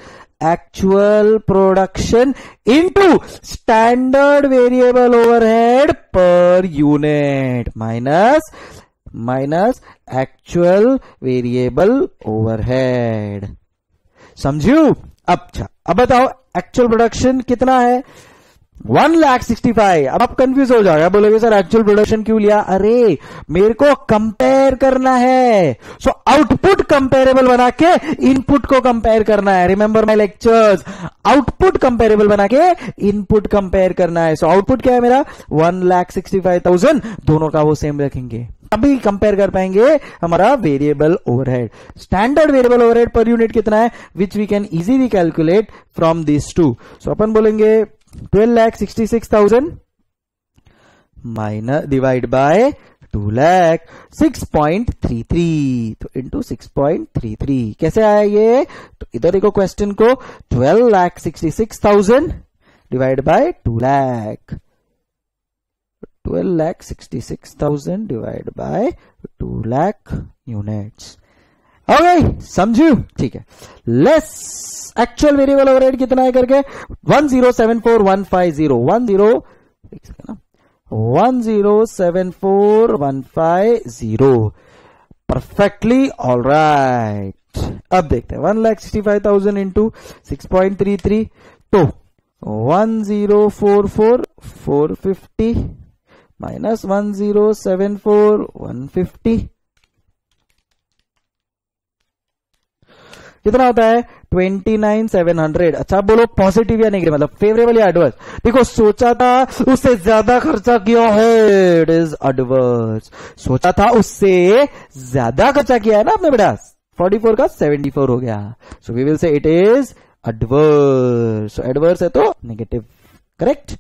actual production into standard variable overhead per unit minus actual variable overhead। समझियो? अब बताओ actual production कितना है, 1,65,000। अब आप कंफ्यूज हो जाएगा, बोलोगे सर एक्चुअल प्रोडक्शन क्यों लिया? अरे मेरे को कंपेयर करना है, सो आउटपुट कंपेरेबल बना के इनपुट को कंपेयर करना है। Remember my lectures, output comparable बना के इनपुट कंपेयर करना है। सो आउटपुट क्या है मेरा? 1,65,000। दोनों का वो सेम रखेंगे, अभी कंपेयर कर पाएंगे हमारा variable overhead. Standard variable overhead per unit कितना है, which we can easily calculate from this two. So अपन बोलेंगे 12,66,000 माइनस डिवाइड बाय 2 लाख 6.33, तो इंटू 6.33 कैसे आया ये? तो इधर देखो क्वेश्चन को, 12,66,000 divide by 2 lakh, 12,66,000 divide by 2 lakh units. Okay, समझू? ठीक है, लेस एक्चुअल वेरिएबल ओवरहेड कितना है करके 1074150 1074150 परफेक्टली ऑल राइट। अब देखते हैं 1,65,000 इंटू 6.33, तो 1,044,450 माइनस 1,074,150 कितना होता है? 29,700। अच्छा बोलो पॉजिटिव या नेगेटिव, मतलब फेवरेबल या एडवर्स? देखो सोचा था उससे ज्यादा खर्चा किया है, इट इज एडवर्स। सोचा था उससे ज्यादा खर्चा किया है ना आपने बेटा, 44 का 74 हो गया, so we will say it is adverse. So adverse है तो नेगेटिव, करेक्ट?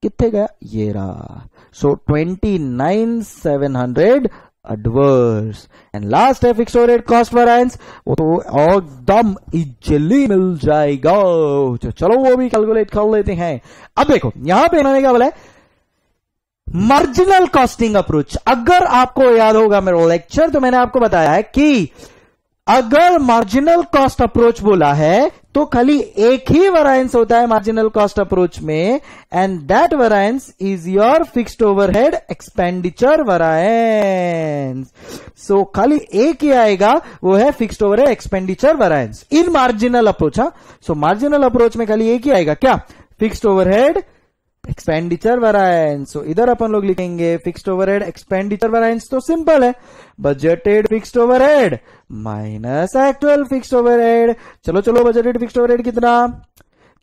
कितने गया? ये रहा। So 29,700 adverse. एंड लास्ट है फिक्स्ड ओवरहेड कॉस्ट वेरिएंस, वो तो एकदम इजीली मिल जाएगा। तो चलो वो भी कैलकुलेट कर लेते हैं। अब देखो यहां पे इन्होंने क्या बोला है, मार्जिनल कॉस्टिंग अप्रोच। अगर आपको याद होगा मेरा लेक्चर, तो मैंने आपको बताया है कि अगर मार्जिनल कॉस्ट अप्रोच बोला है तो खाली एक ही वेरिएंस होता है मार्जिनल कॉस्ट अप्रोच में, and that variance is your fixed overhead expenditure variance. So खाली एक ही आएगा, वो है fixed overhead expenditure variance in marginal approach. So marginal approach में खाली एक ही आएगा, क्या? Fixed overhead expenditure variance. So इधर अपन लोग लिखेंगे फिक्स्ड ओवरहेड एक्सपेंडिचर वेरिएंस, तो सिंपल है, budgeted fixed overhead minus actual fixed overhead. चलो चलो, बजटेड फिक्स्ड ओवरहेड कितना?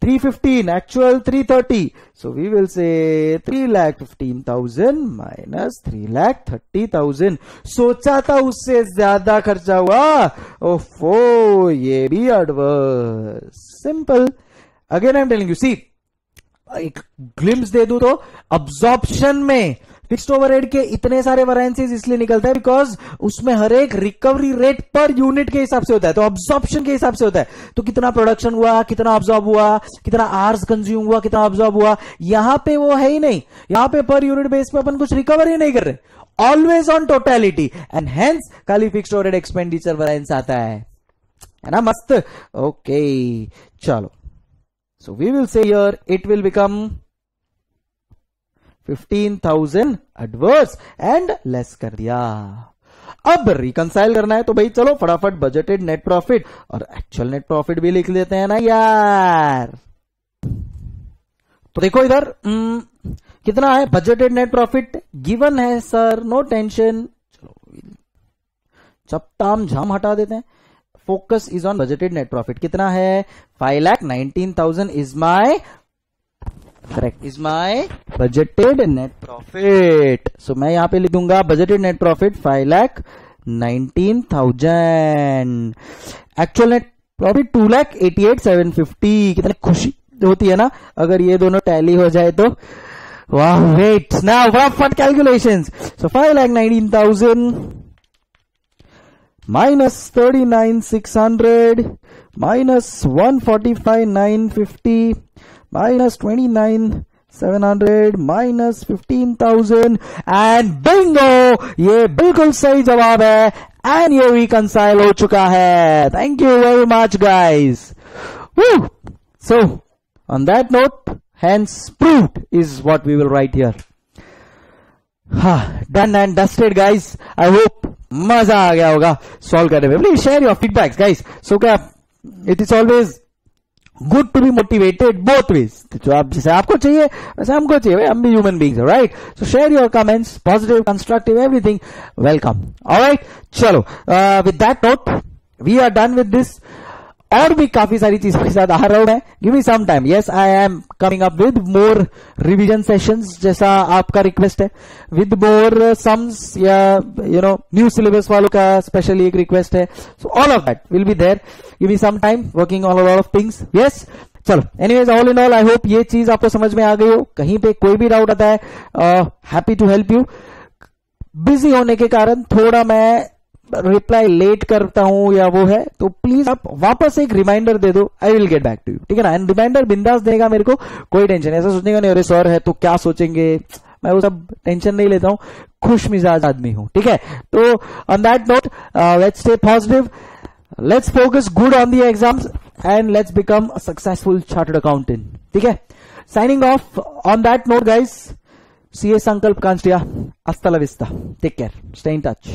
315, एक्चुअल 330, सो वी विल से 3,15,000 माइनस 3,30,000। सोचा था उससे ज्यादा खर्चा हुआ, ओफो ये भी adverse. Simple. Again I am telling you, see एक ग्लिम्स दे दूं तो अब्जॉर्प्शन में फिक्स्ड ओवरहेड के इतने सारे वेरिएंसेस इसलिए निकलता है बिकॉज उसमें हर एक रिकवरी रेट पर यूनिट के हिसाब से होता है, तो अब्जॉर्प्शन के हिसाब से होता है। तो कितना प्रोडक्शन हुआ, कितना अब्जॉर्ब हुआ, कितना आवर्स कंज्यूम हुआ, कितना अब्जॉर्ब हुआ, यहां पे वो है ही नहीं। यहां पे पर यूनिट बेस पे अपन कुछ रिकवर ही नहीं कर रहे, always on totality, and hence खाली फिक्स्ड ओवरहेड एक्सपेंडिचर वेरिएंस आता है ना? मस्त। ओके चलो, so we will say here it will become 15,000 adverse and less कर दिया। अब रिकंसाइल करना है तो भाई चलो फटाफट बजटेड नेट प्रॉफिट और एक्चुअल नेट प्रॉफिट भी लिख लेते हैं ना यार। तो देखो इधर कितना है बजटेड नेट प्रॉफिट, गिवन है सर, नो टेंशन। चलो चपटाम झाम हटा देते हैं, focus is on budgeted net profit. कितना है? 5,19,000 is my, correct, is my budgeted net profit. So मैं यहां पे लिख दूंगा budgeted net profit 5,19,000, actual net profit 2,88,750। कितनी खुशी होती है ना अगर ये दोनों टैली हो जाए तो। वाह, वेट नाउ फटाफट calculations. So 5,19,000 minus 39,600 minus 145,950 minus 29,700 minus 15,000 and bingo, ये बिल्कुल सही जवाब है and ये reconcile हो चुका है। Thank you very much guys. Woo! So on that note, hence proved is what we will write here. Done and dusted guys. I hope मजा आ गया होगा सॉल्व करने में। Please share your feedbacks guys. So क्या it is always good to be motivated both ways, जो आप जैसे आपको चाहिए वैसे हमको चाहिए, हम भी human beings, right? So share your comments, positive, constructive, everything welcome. Alright, चलो with that note we are done with this. और भी काफी सारी चीजों के साथ आ रहा हूं मैं, give me some time. Yes, I am coming up with more revision sessions, जैसा आपका रिक्वेस्ट है, विद मोर सम्स या न्यू सिलेबस वालों का स्पेशली एक रिक्वेस्ट है। So all of that will be there, give me some time, working on a lot of things. Yes, चलो, anyways all in all I hope ये चीज आपको समझ में आ गई हो। कहीं पे कोई भी डाउट आता है, happy to help you. Busy होने के कारण थोड़ा मैं रिप्लाई लेट करता हूं या वो है, तो प्लीज आप वापस एक रिमाइंडर दे दो, I will get back to you, ठीक है ना? एंड रिमाइंडर बिंदास देगा मेरे को, कोई टेंशन, ऐसा सोचेगा नहीं अरे सर है तो क्या सोचेंगे, मैं वो सब टेंशन नहीं लेता हूं, खुश मिजाज आदमी हूं, ठीक है? तो on that note let's stay positive, let's focus good on the exams and let's become a successful chartered accountant, ठीक है? Signing off on that note guys, CA Sankalp Kanstiya, हasta la vista, take care, stay in touch.